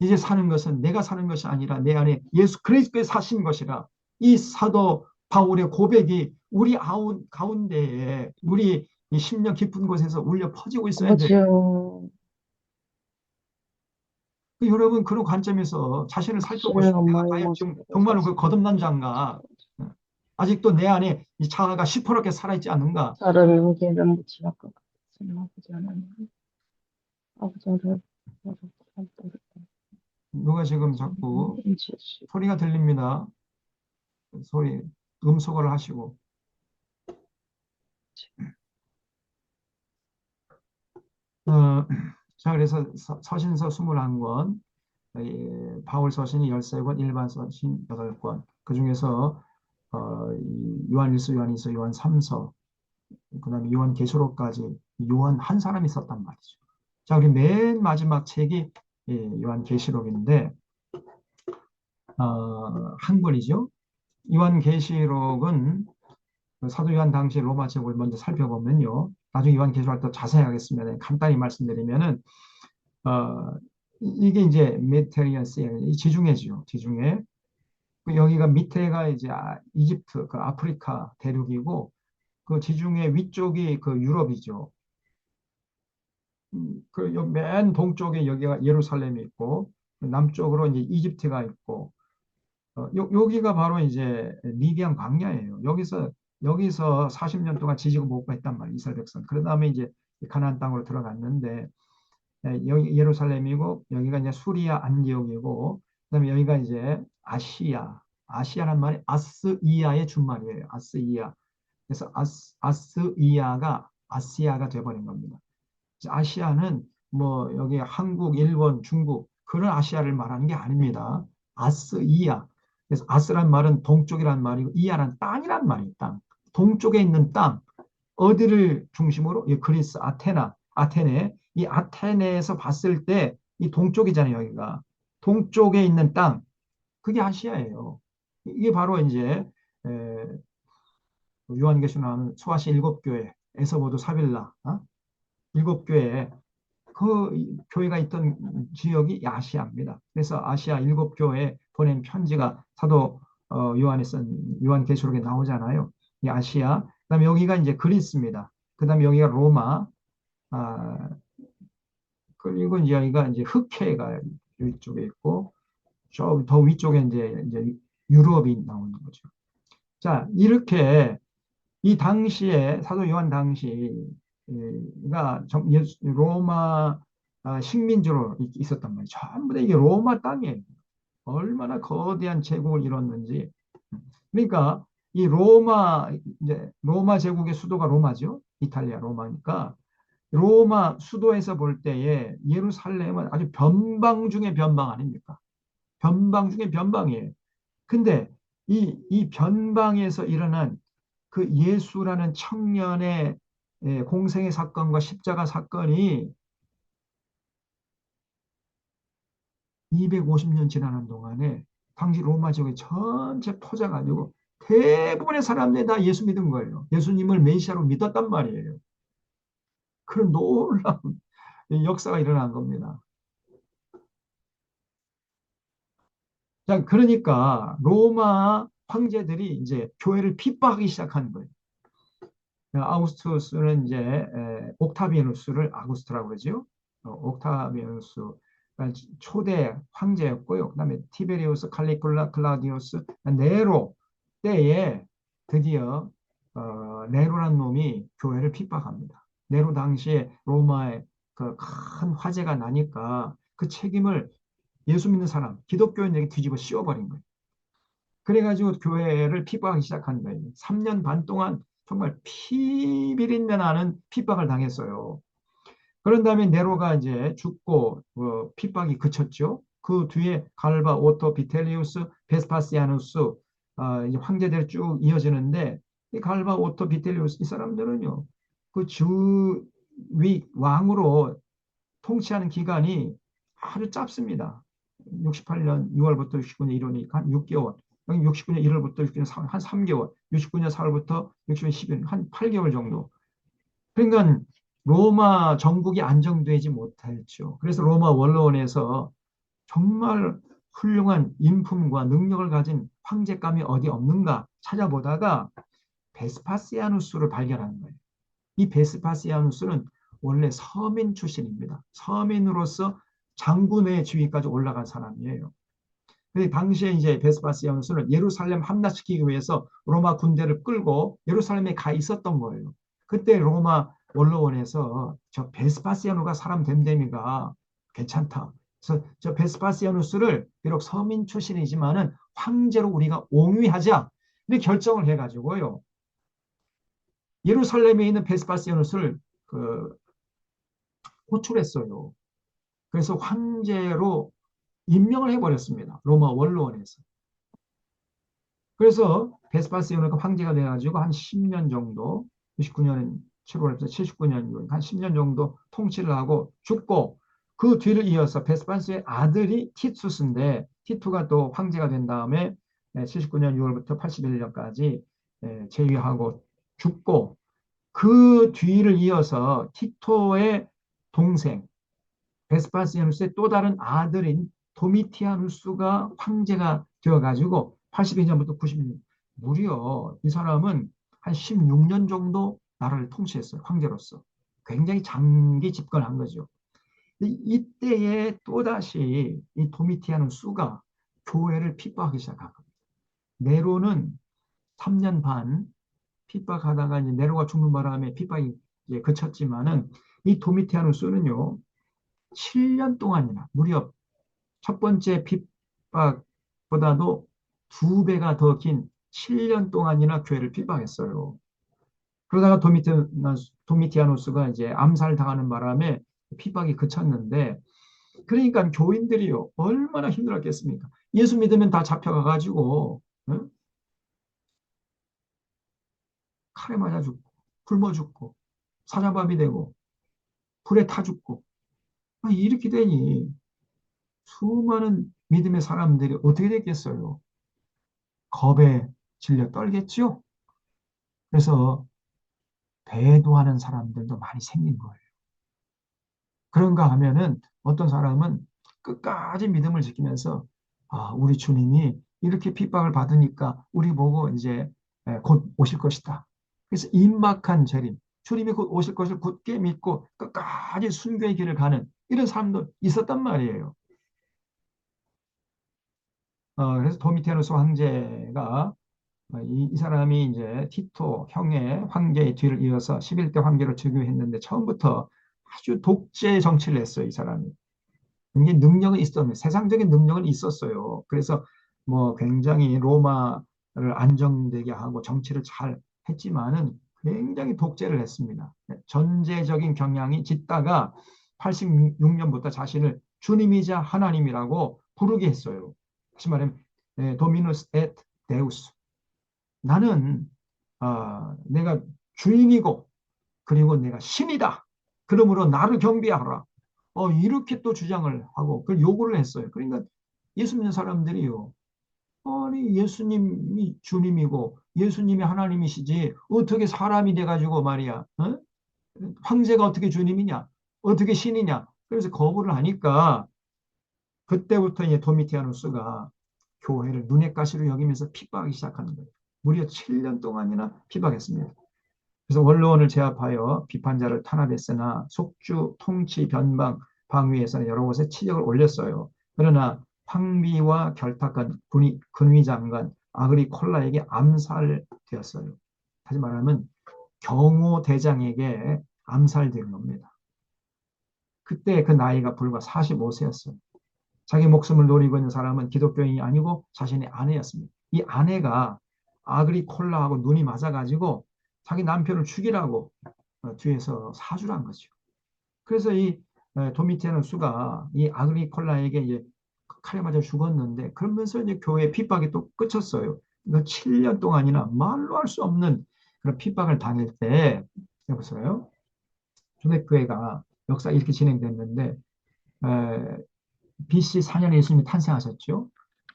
이제 사는 것은 내가 사는 것이 아니라 내 안에 예수 그리스도의 사신 것이라 이 사도 바울의 고백이 우리 가운데에 우리 이 심령 깊은 곳에서 울려 퍼지고 있어야 돼. 맞아요. 여러분 그런 관점에서 자신을 살펴보시고 주의 내가 엄마의 과연 지금 모습으로 정말로 그 사시는 거듭난 자인가? 주님이시죠. 아직도 내 안에 이 자아가 시퍼렇게 살아있지 않는가? 사람이 보기에는 무지할 것 같지만 아버지 하나님, 아버지를 누가 지금 하나님 자꾸 인치시고 소리가 들립니다. 소리 음소거를 하시고 어, 자 그래서 서신서 21권 바울 서신이 13권 일반 서신 8권 그중에서 요한일서 요한 3서 그다음에 요한계시록까지 요한 한 사람이 썼단 말이죠. 자, 우리 맨 마지막 책이 요한계시록인데 한 권이죠. 요한계시록은 그 사도 요한 당시 로마 제국을 먼저 살펴보면요. 나중에 요한계시록을 더 자세히 하겠습니다. 간단히 말씀드리면은 어, 이게 이제 메디테리언스 이 지중해죠. 지중해. 그 여기가 밑에가 이제 이집트, 그 아프리카 대륙이고 그 지중해 위쪽이 그 유럽이죠. 그맨 동쪽에 여기가 예루살렘이 있고 남쪽으로 이제 이집트가 있고 여기가 바로 이제 미디안 광야예요. 여기서 40년 동안 지지고 목마했단 말이에요. 이스라엘 백성. 그 다음에 이제 가나안 땅으로 들어갔는데 여기 예루살렘이고 여기가 이제 수리아 안디옥이고 그다음에 여기가 이제 아시아. 아시아란 말이 아스이아의 준말이에요. 아스이아. 그래서 아스이아가 아시아가 돼버린 겁니다. 아시아는 뭐 여기 한국, 일본, 중국 그런 아시아를 말하는 게 아닙니다. 아스이아. 그래서 아스란 말은 동쪽이란 말이고 이아란 땅이란 말이에요. 땅. 동쪽에 있는 땅. 어디를 중심으로? 이 그리스, 아테네. 이 아테네에서 봤을 때 이 동쪽이잖아요, 여기가. 동쪽에 있는 땅. 그게 아시아예요. 이게 바로 이제 요한계시록 나오는 소아시 일곱 교회, 에서보도 사빌라, 일곱 교회 그 교회가 있던 지역이 아시아입니다. 그래서 아시아 일곱 교회에 보낸 편지가 사도 요한에 쓴 요한계시록에 나오잖아요. 이 아시아. 그다음에 여기가 이제 그리스입니다. 그다음에 여기가 로마. 아, 그리고 이제 여기가 이제 흑해가 이쪽에 있고 저 더 위쪽에 이제 유럽이 나오는 거죠. 자, 이렇게 이 당시에 사도 요한 당시가 로마 식민지로 있었단 말이에요. 전부 다 이게 로마 땅이에요. 얼마나 거대한 제국을 이뤘는지. 그러니까 이 이제 로마 제국의 수도가 로마죠. 이탈리아 로마니까 로마 수도에서 볼 때에 예루살렘은 아주 변방 중에 변방 아닙니까? 변방 중에 변방이에요. 근데 이 변방에서 일어난 그 예수라는 청년의 공생의 사건과 십자가 사건이 250년 지나는 동안에 당시 로마 지역이 전체 퍼져가지고 대부분의 사람들이 다 예수 믿은 거예요. 예수님을 메시아로 믿었단 말이에요. 그런 놀라운 역사가 일어난 겁니다. 자, 그러니까 로마 황제들이 이제 교회를 핍박하기 시작한 거예요. 아우구스투스는 이제 옥타비아누스를 아구스트라고 그러죠. 옥타비아누스 초대 황제였고요. 그다음에 티베리우스, 칼리굴라, 클라우디우스, 네로 때에 드디어 네로란 놈이 교회를 핍박합니다. 네로 당시에 로마에 그 큰 화재가 나니까 그 책임을 예수 믿는 사람, 기독교인에게 뒤집어 씌워버린 거예요. 그래가지고 교회를 핍박하기 시작한 거예요. 3년 반 동안 정말 피비린내 나는 핍박을 당했어요. 그런 다음에 네로가 이제 죽고 핍박이 그쳤죠. 그 뒤에 갈바, 오토, 비텔리우스, 베스파시아누스 이 황제들이 쭉 이어지는데 이 갈바, 오토, 비텔리우스 이 사람들은요. 그 주위 왕으로 통치하는 기간이 아주 짧습니다. 68년 6월부터 69년 1월이니까 한 6개월. 69년 1월부터 69년 4월, 한 3개월. 69년 4월부터 69년 12월, 한 8개월 정도. 그러니까 로마 정국이 안정되지 못했죠. 그래서 로마 원로원에서 정말 훌륭한 인품과 능력을 가진 황제감이 어디 없는가 찾아보다가 베스파시아누스를 발견한 거예요. 이 베스파시아누스는 원래 서민 출신입니다. 서민으로서 장군의 지위까지 올라간 사람이에요. 근데 당시에 이제 베스파시아누스는 예루살렘 함락시키기 위해서 로마 군대를 끌고 예루살렘에 가 있었던 거예요. 그때 로마 원로원에서 저 베스파시아누가 사람 됨됨이가 괜찮다. 그래서 저 베스파시아누스를 비록 서민 출신이지만은 황제로 우리가 옹위하자. 근데 결정을 해가지고요. 예루살렘에 있는 베스파시아누스를 그 호출했어요. 그래서 황제로 임명을 해버렸습니다. 로마 원로원에서. 그래서 베스파시아누스가 황제가 돼가지고 한 10년 정도 69년 7월부터 79년 6월 한 10년 정도 통치를 하고 죽고 그 뒤를 이어서 베스판스의 아들이 티투스인데 티투가 또 황제가 된 다음에 79년 6월부터 81년까지 재위하고 죽고 그 뒤를 이어서 티토의 동생 베스파시아누스의 또 다른 아들인 도미티아누스가 황제가 되어가지고 82년부터 90년 무려 이 사람은 한 16년 정도 나라를 통치했어요. 황제로서. 굉장히 장기 집권한 거죠. 이때에 또다시 이 도미티아누스가 교회를 핍박하기 시작한 겁니다. 네로는 3년 반 핍박하다가 이제 네로가 죽는 바람에 핍박이 이제 그쳤지만은 이 도미티아누스는요 7년 동안이나 무려 첫 번째 핍박보다도 2배가 더 긴 7년 동안이나 교회를 핍박했어요. 그러다가 도미티아누스가 이제 암살당하는 바람에 핍박이 그쳤는데 그러니까 교인들이요 얼마나 힘들었겠습니까? 예수 믿으면 다 잡혀가가지고 응? 칼에 맞아 죽고 굶어 죽고 사자밥이 되고 불에 타 죽고 이렇게 되니 수많은 믿음의 사람들이 어떻게 됐겠어요? 겁에 질려 떨겠죠? 그래서 배도하는 사람들도 많이 생긴 거예요. 그런가 하면은 어떤 사람은 끝까지 믿음을 지키면서 우리 주님이 이렇게 핍박을 받으니까 우리 보고 이제 곧 오실 것이다. 그래서 임박한 재림, 주님이 곧 오실 것을 굳게 믿고 끝까지 순교의 길을 가는 이런 사람도 있었단 말이에요. 그래서 도미티아누스 황제가 이 사람이 이제 티토 형의 황제의 뒤를 이어서 11대 황제로 즉위했는데 처음부터 아주 독재 정치를 했어요, 이 사람이. 굉장히 능력은 있었는데 세상적인 능력은 있었어요. 그래서 뭐 굉장히 로마를 안정되게 하고 정치를 잘 했지만은 굉장히 독재를 했습니다. 전제적인 경향이 짙다가 86년부터 자신을 주님이자 하나님이라고 부르게 했어요. 다시 말하면 도미누스 et 데우스. 나는 내가 주인이고 그리고 내가 신이다. 그러므로 나를 경배하라. 이렇게 또 주장을 하고 그걸 요구를 했어요. 그러니까 예수 믿는 사람들이요. 아니 예수님이 주님이고 예수님이 하나님이시지 어떻게 사람이 돼가지고 말이야. 어? 황제가 어떻게 주님이냐? 어떻게 신이냐? 그래서 거부를 하니까 그때부터 이제 도미티아누스가 교회를 눈엣 가시로 여기면서 핍박하기 시작하는 거예요. 무려 7년 동안이나 핍박했습니다. 그래서 원로원을 제압하여 비판자를 탄압했으나 속주, 통치, 변방, 방위에서는 여러 곳에 치력을 올렸어요. 그러나 황비와 결탁한 근위장관 아그리콜라에게 암살되었어요. 다시 말하면 경호대장에게 암살된 겁니다. 그때 그 나이가 불과 45세였어요. 자기 목숨을 노리고 있는 사람은 기독교인이 아니고 자신의 아내였습니다. 이 아내가 아그리콜라하고 눈이 맞아가지고 자기 남편을 죽이라고 뒤에서 사주를 한 거죠. 그래서 이 도미티아누스가 이 아그리콜라에게 이제 칼에 맞아 죽었는데 그러면서 이제 교회 핍박이 또 끝쳤어요. 그러니까 7년 동안이나 말로 할 수 없는 그런 핍박을 당할 때 여보세요. 초대교회가 역사 이렇게 진행됐는데 BC 4년에 예수님이 탄생하셨죠.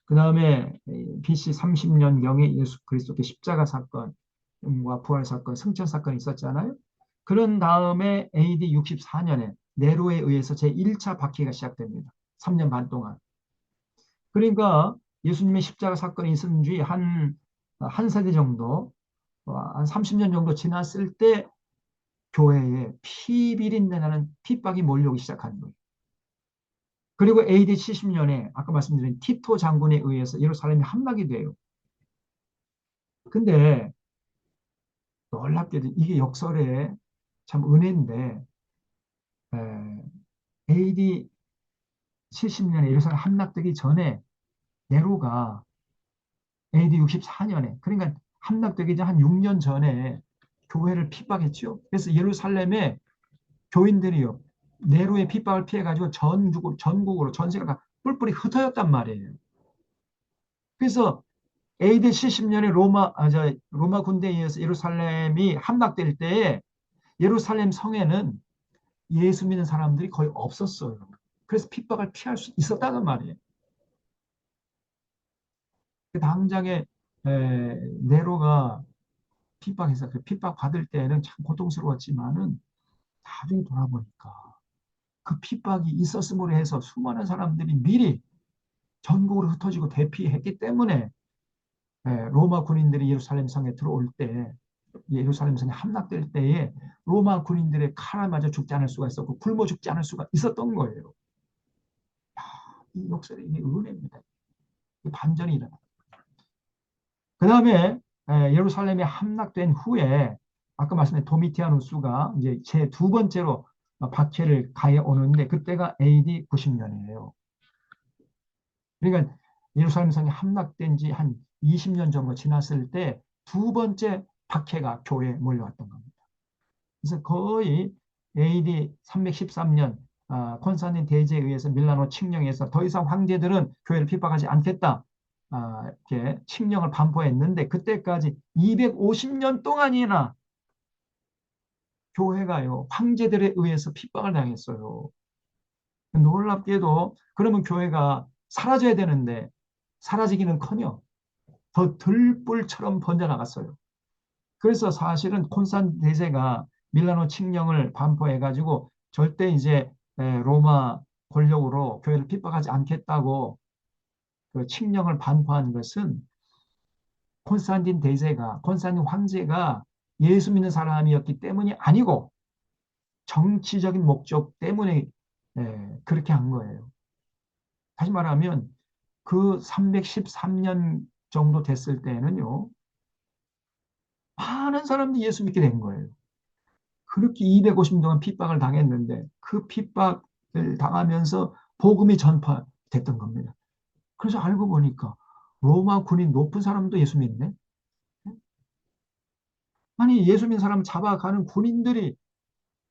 그 다음에 BC 30년경에 예수 그리스도의 십자가 사건과 부활 사건, 승천 사건이 있었잖아요. 그런 다음에 AD 64년에 네로에 의해서 제1차 박해가 시작됩니다. 3년 반 동안. 그러니까 예수님의 십자가 사건이 있은 지 한 세대 정도, 한 30년 정도 지났을 때 교회에 피비린내 나는 핍박이 몰려오기 시작하는 거예요. 그리고 AD 70년에 아까 말씀드린 티토 장군에 의해서 예루살렘이 함락이 돼요. 근데 놀랍게도 이게 역설의 참 은혜인데 AD 70년에 예루살렘 함락되기 전에 네로가 AD 64년에 그러니까 함락되기 전 한 6년 전에 교회를 핍박했죠. 그래서 예루살렘에 교인들이요 네로의 핍박을 피해가지고 전국으로 전세가 다 뿔뿔이 흩어졌단 말이에요. 그래서 AD 70년에 로마 군대에 의해서 예루살렘이 함락될 때에 예루살렘 성에는 예수 믿는 사람들이 거의 없었어요. 그래서 핍박을 피할 수 있었다는 말이에요. 그 당장에 네로가 핍박해서 그 핍박 받을 때는 참 고통스러웠지만은 나중에 돌아보니까 그 핍박이 있었음으로 해서 수많은 사람들이 미리 전국으로 흩어지고 대피했기 때문에 로마 군인들이 예루살렘 성에 들어올 때 예루살렘 성에 함락될 때에 로마 군인들의 칼을 맞아 죽지 않을 수가 있었고 굶어 죽지 않을 수가 있었던 거예요. 이 역설이 이게 은혜입니다. 이 반전이 일어나. 그 다음에 예루살렘이 함락된 후에 아까 말씀드린 도미티아누스가 이제 제 두 번째로 박해를 가해 오는데 그때가 AD 90년이에요. 그러니까 예루살렘 성이 함락된 지 한 20년 정도 지났을 때 두 번째 박해가 교회에 몰려왔던 겁니다. 그래서 거의 AD 313년 콘스탄틴 대제에 의해서 밀라노 칙령에서 더 이상 황제들은 교회를 핍박하지 않겠다. 이렇게 칙령을 반포했는데 그때까지 250년 동안이나 교회가요 황제들에 의해서 핍박을 당했어요. 놀랍게도 그러면 교회가 사라져야 되는데 사라지기는커녕 더 들불처럼 번져나갔어요. 그래서 사실은 콘스탄틴 대제가 밀라노 칙령을 반포해가지고 절대 이제 로마 권력으로 교회를 핍박하지 않겠다고 그 칙령을 반포한 것은 콘스탄틴 대제가 콘스탄틴 황제가 예수 믿는 사람이었기 때문이 아니고 정치적인 목적 때문에 그렇게 한 거예요. 다시 말하면 그 313년 정도 됐을 때는요. 많은 사람들이 예수 믿게 된 거예요. 그렇게 250년 동안 핍박을 당했는데 그 핍박을 당하면서 복음이 전파됐던 겁니다. 그래서 알고 보니까 로마 군인 높은 사람도 예수 믿네. 아니 예수 믿는 사람 잡아가는 군인들이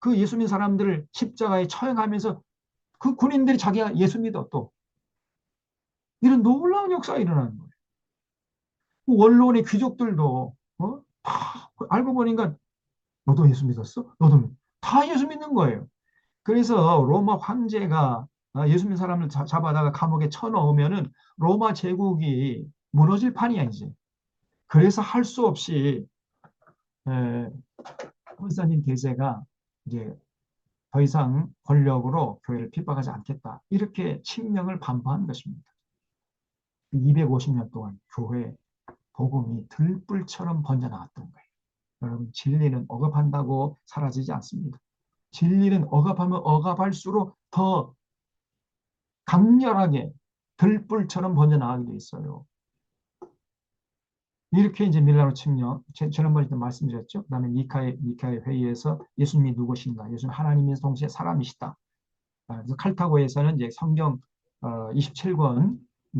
그 예수 믿는 사람들을 십자가에 처형하면서 그 군인들이 자기가 예수 믿어 또 이런 놀라운 역사가 일어나는 거예요. 그 원로원의 귀족들도 다 알고 보니까 너도 예수 믿었어? 너도 다 예수 믿는 거예요. 그래서 로마 황제가 예수 믿는 사람을 잡아다가 감옥에 쳐넣으면은 로마 제국이 무너질 판이야 이제. 그래서 할 수 없이 콘스탄틴 대제가 이제 더 이상 권력으로 교회를 핍박하지 않겠다 이렇게 칙령을 반포한 것입니다. 250년 동안 교회 복음이 들불처럼 번져나갔던 거예요. 여러분 진리는 억압한다고 사라지지 않습니다. 진리는 억압하면 억압할수록 더 강렬하게 들불처럼 번져나가게 돼 있어요. 이렇게 이제 밀라노 칙령, 지난번에도 말씀드렸죠. 그다음에 니카의 회의에서 예수님이 누구신가? 예수님 하나님이면서 동시에 사람이시다. 그래서 칼타고에서는 이제 성경 27권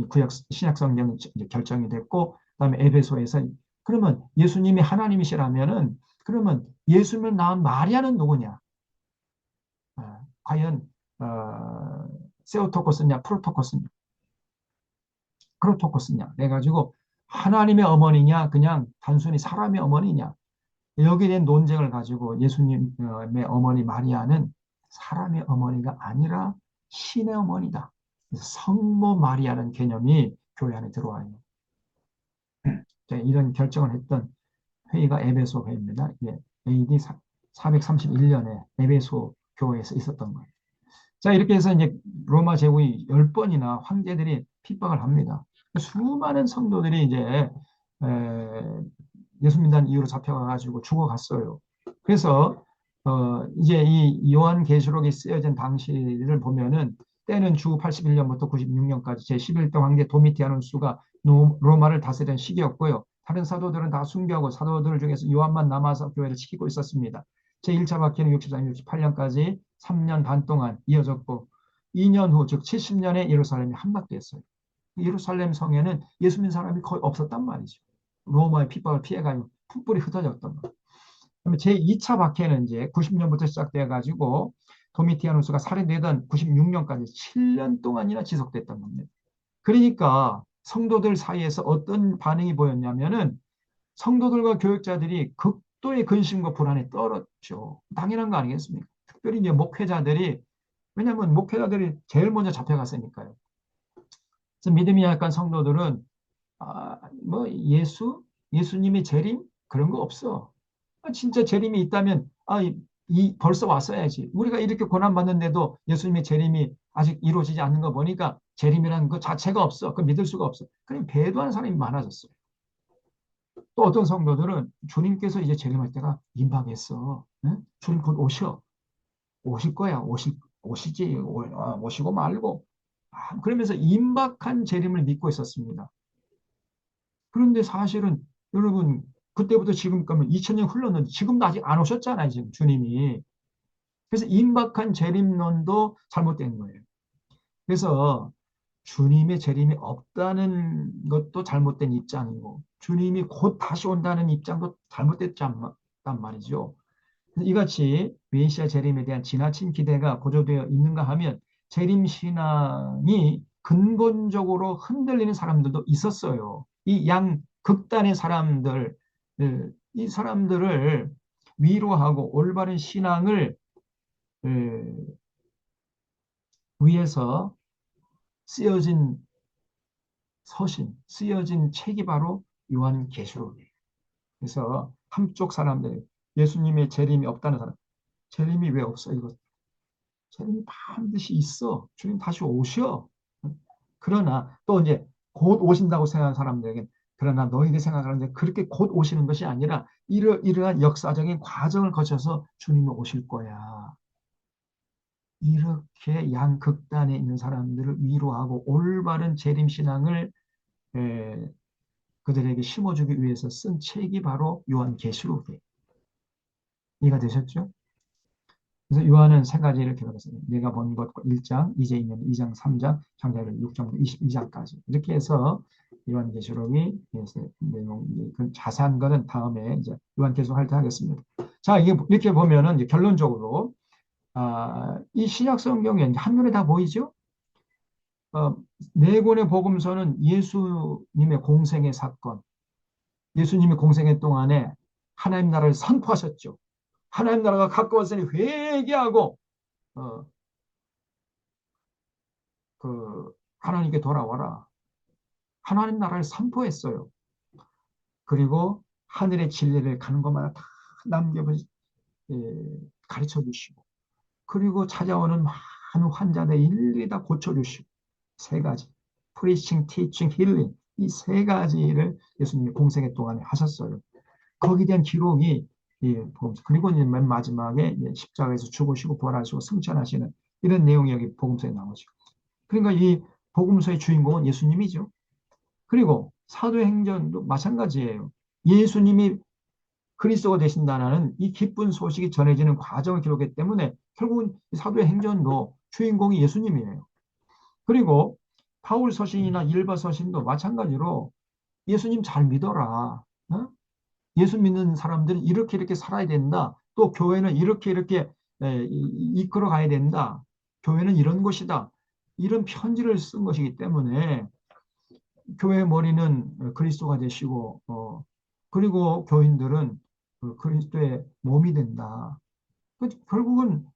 구약 신약 성경 결정이 됐고, 그다음에 에베소에서 그러면 예수님이 하나님이시라면은 그러면 예수님을 낳은 마리아는 누구냐? 과연 세오토코스냐, 프로토코스냐? 크로토코스냐 해가지고 하나님의 어머니냐 그냥 단순히 사람의 어머니냐 여기에 대한 논쟁을 가지고 예수님의 어머니 마리아는 사람의 어머니가 아니라 신의 어머니다. 성모 마리아라는 개념이 교회 안에 들어와요. 이런 결정을 했던 회의가 에베소 회의입니다. AD 431년에 에베소 교회에서 있었던 거예요. 자, 이렇게 해서 이제 로마 제국이 10번이나 황제들이 핍박을 합니다. 수많은 성도들이 이제 예수 믿는 이유로 잡혀가지고 죽어갔어요. 그래서 이제 이 요한계시록이 쓰여진 당시를 보면은 때는 주 81년부터 96년까지 제11대 황제 도미티아누스가 로마를 다스리던 시기였고요. 다른 사도들은 다 순교하고 사도들 중에서 요한만 남아서 교회를 지키고 있었습니다. 제1차 박해는 64년, 68년까지 3년 반 동안 이어졌고 2년 후, 즉 70년에 예루살렘이 함락됐어요. 예루살렘 성에는 예수 믿는 사람이 거의 없었단 말이죠. 로마의 핍박을 피해가지고 풋불이 흩어졌던 거예요. 그러면 제2차 박해는 이제 90년부터 시작돼가지고 도미티아누스가 살해되던 96년까지 7년 동안이나 지속됐던 겁니다. 그러니까 성도들 사이에서 어떤 반응이 보였냐면은 성도들과 교육자들이 극도의 근심과 불안에 떨었죠. 당연한 거 아니겠습니까? 특별히 이제 목회자들이, 왜냐하면 목회자들이 제일 먼저 잡혀갔으니까요. 그래서 믿음이 약한 성도들은 뭐 예수님의 재림 그런 거 없어. 진짜 재림이 있다면 벌써 왔어야지. 우리가 이렇게 고난 받는데도 예수님의 재림이 아직 이루어지지 않는 거 보니까 재림이라는 것 자체가 없어. 그 믿을 수가 없어. 그럼 배도한 사람이 많아졌어요. 또 어떤 성도들은 주님께서 이제 재림할 때가 임박했어. 응? 주님 곧 오셔. 오실 거야. 오시지. 오시고 말고. 그러면서 임박한 재림을 믿고 있었습니다. 그런데 사실은 여러분 그때부터 지금까지 2000년 흘렀는데 지금도 아직 안 오셨잖아요. 지금 주님이. 그래서 임박한 재림론도 잘못된 거예요. 그래서 주님의 재림이 없다는 것도 잘못된 입장이고 주님이 곧 다시 온다는 입장도 잘못됐단 말이죠. 이같이 메시아 재림에 대한 지나친 기대가 고조되어 있는가 하면 재림 신앙이 근본적으로 흔들리는 사람들도 있었어요. 이 양 극단의 사람들, 이 사람들을 위로하고 올바른 신앙을 위해서 쓰여진 쓰여진 책이 바로 요한계시록이에요. 그래서 한쪽 사람들, 예수님의 재림이 없다는 사람, 재림이 왜 없어? 이거 재림이 반드시 있어. 주님 다시 오셔. 그러나 또 이제 곧 오신다고 생각하는 사람들에게 그러나 너희들 생각하는데 그렇게 곧 오시는 것이 아니라 이러한 역사적인 과정을 거쳐서 주님이 오실 거야. 이렇게 양극단에 있는 사람들을 위로하고 올바른 재림 신앙을 그들에게 심어주기 위해서 쓴 책이 바로 요한계시록이에요. 이해가 되셨죠? 그래서 요한은 세 가지 이렇게 말했어요. 내가 본 것과 1장, 이제 있는 2장, 3장, 장자를 6장부터 22장까지. 이렇게 해서 요한계시록이 내용, 그 자세한 거는 다음에 이제 요한계시록 할 때 하겠습니다. 자, 이게 이렇게 보면은 이제 결론적으로, 이 신약 성경에 한눈에 다 보이죠? 어, 네 권의 복음서는 예수님의 공생의 사건, 예수님이 공생의 동안에 하나님 나라를 선포하셨죠. 하나님 나라가 가까웠으니 회개하고 어, 하나님께 돌아와라. 하나님 나라를 선포했어요. 그리고 하늘의 진리를 가는 것마다 다 예, 가르쳐 주시고 그리고 찾아오는 많은 환자들 일일이 다 고쳐주시고 세 가지 프리칭, 티칭, 힐링 이 세 가지를 예수님이 공생애 동안에 하셨어요. 거기에 대한 기록이 그리고 이제 맨 마지막에 십자가에서 죽으시고 부활하시고 승천하시는 이런 내용이 여기 복음서에 나오죠. 그러니까 이 복음서의 주인공은 예수님이죠. 그리고 사도행전도 마찬가지예요. 예수님이 그리스도가 되신다는 이 기쁜 소식이 전해지는 과정을 기록했기 때문에 결국은 사도행전도 주인공이 예수님이에요. 그리고 바울 서신이나 일바 서신도 마찬가지로 예수님 잘 믿어라. 어? 예수 믿는 사람들은 이렇게 이렇게 살아야 된다. 또 교회는 이렇게 이렇게 이끌어 가야 된다. 교회는 이런 곳이다. 이런 편지를 쓴 것이기 때문에 교회 머리는 그리스도가 되시고 그리고 교인들은 그 그리스도의 몸이 된다. 결국은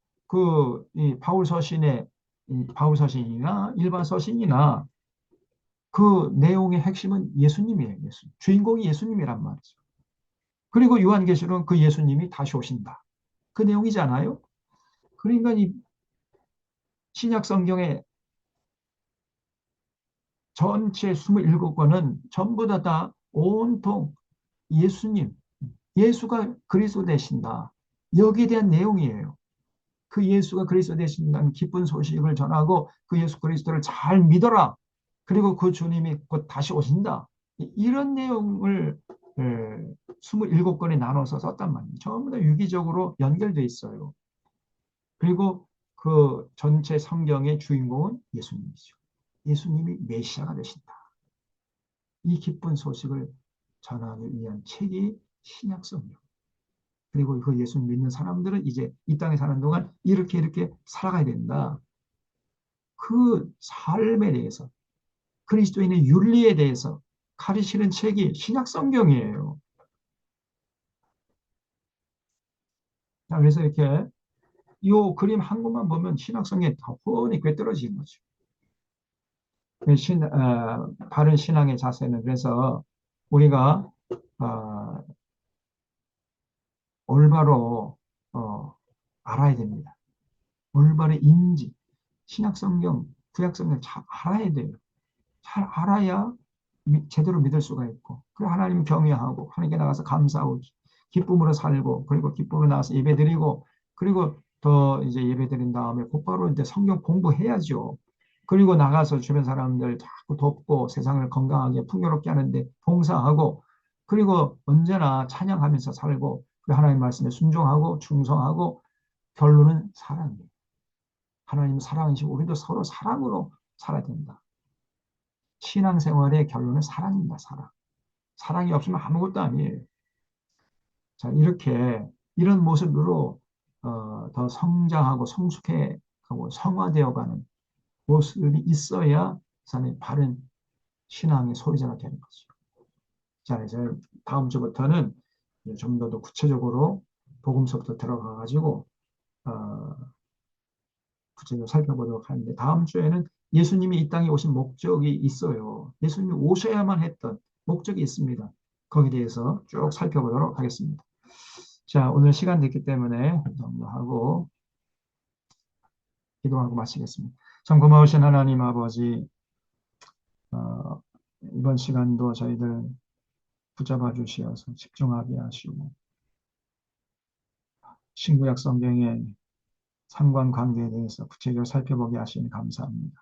이 바울 서신이나 일반 서신이나 그 내용의 핵심은 예수님이에요. 주인공이 예수님이란 말이죠. 그리고 요한계시록은 그 예수님이 다시 오신다. 그 내용이잖아요. 그러니까 이 신약 성경의 전체 27권은 전부 다 온통 예수님, 예수가 그리스도 되신다. 여기에 대한 내용이에요. 그 예수가 그리스도 되신다는 기쁜 소식을 전하고 그 예수 그리스도를 잘 믿어라. 그리고 그 주님이 곧 다시 오신다. 이런 내용을 27권에 나눠서 썼단 말이에요. 전부 다 유기적으로 연결돼 있어요. 그리고 그 전체 성경의 주인공은 예수님이죠. 예수님이 메시아가 되신다. 이 기쁜 소식을 전하기 위한 책이 신약 성경. 그리고 그 예수 믿는 사람들은 이제 이 땅에 사는 동안 이렇게 이렇게 살아가야 된다. 그 삶에 대해서 그리스도인의 윤리에 대해서 가르치는 책이 신약 성경이에요. 자, 그래서 이렇게 이 그림 한 것만 보면 신약 성경이 다 훤히 꿰뚫어지는 거죠. 바른 신앙의 자세는 그래서 우리가 어, 올바로 알아야 됩니다. 올바른 인지, 신약 성경, 구약 성경 잘 알아야 돼요. 잘 알아야 제대로 믿을 수가 있고, 그리고 하나님 경외하고, 하나님께 나가서 감사하고, 기쁨으로 살고, 그리고 기쁨으로 나가서 예배드리고, 그리고 더 이제 예배드린 다음에 곧바로 이제 성경 공부해야죠. 그리고 나가서 주변 사람들 자꾸 돕고 세상을 건강하게 풍요롭게 하는데 봉사하고, 그리고 언제나 찬양하면서 살고, 그리고 하나님 말씀에 순종하고 충성하고, 결론은 사랑이에요. 하나님 사랑이시고 우리도 서로 사랑으로 살아야 된다. 신앙생활의 결론은 사랑입니다. 사랑. 사랑이 없으면 아무것도 아니에요. 자, 이런 모습으로 더 성장하고 성숙해가고 성화되어가는 모습이 있어야 사람이 바른 신앙의 소유자가 되는 거죠. 자, 이제 다음 주부터는 좀 더 구체적으로 복음서부터 들어가가지고 구체적으로 살펴보도록 하는데 다음 주에는 예수님이 이 땅에 오신 목적이 있어요. 예수님이 오셔야만 했던 목적이 있습니다. 거기에 대해서 쭉 살펴보도록 하겠습니다. 자, 오늘 시간 됐기 때문에 이 정도 하고 기도하고 마치겠습니다. 참 고마우신 하나님 아버지, 어, 이번 시간도 저희들 붙잡아 주시어서 집중하게 하시고 신구약 성경의 상관관계에 대해서 구체적으로 살펴보게 하시니 감사합니다.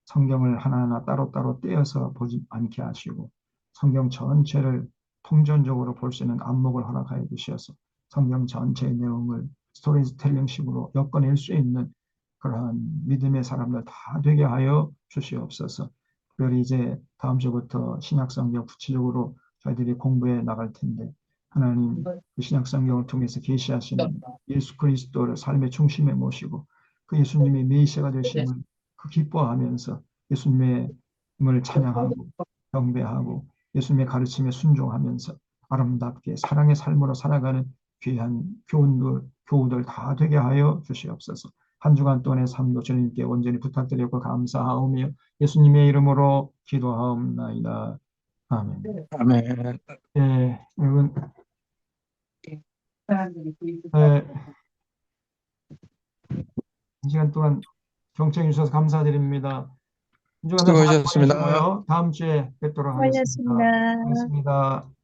성경을 하나하나 따로따로 떼어서 보지 않게 하시고 성경 전체를 통전적으로 볼 수 있는 안목을 허락하여 주셔서 성경 전체의 내용을 스토리텔링식으로 엮어낼 수 있는 그러한 믿음의 사람들 다 되게 하여 주시옵소서. 특별히 이제 다음 주부터 신약 성경 구체적으로 저희들이 공부해 나갈 텐데 하나님 그 신약 성경을 통해서 계시하시는 예수 그리스도를 삶의 중심에 모시고 그 예수님의 메시아가 되심을 그 기뻐하면서 예수님을 찬양하고 경배하고 예수님의 가르침에 순종하면서 아름답게 사랑의 삶으로 살아가는 귀한 교우들 다 되게 하여 주시옵소서. 한 주간 동안의 삶도 주님께 온전히 부탁드리고 감사하오며 예수님의 이름으로 기도하옵나이다. 아멘. 아멘. 예, 여러분, 예, 한 시간 동안 경청해 주셔서 감사드립니다. 한 주간 잘 수고하셨습니다. 보내시고요. 다음 주에 뵙도록 하겠습니다. 수고하셨습니다. 고맙습니다.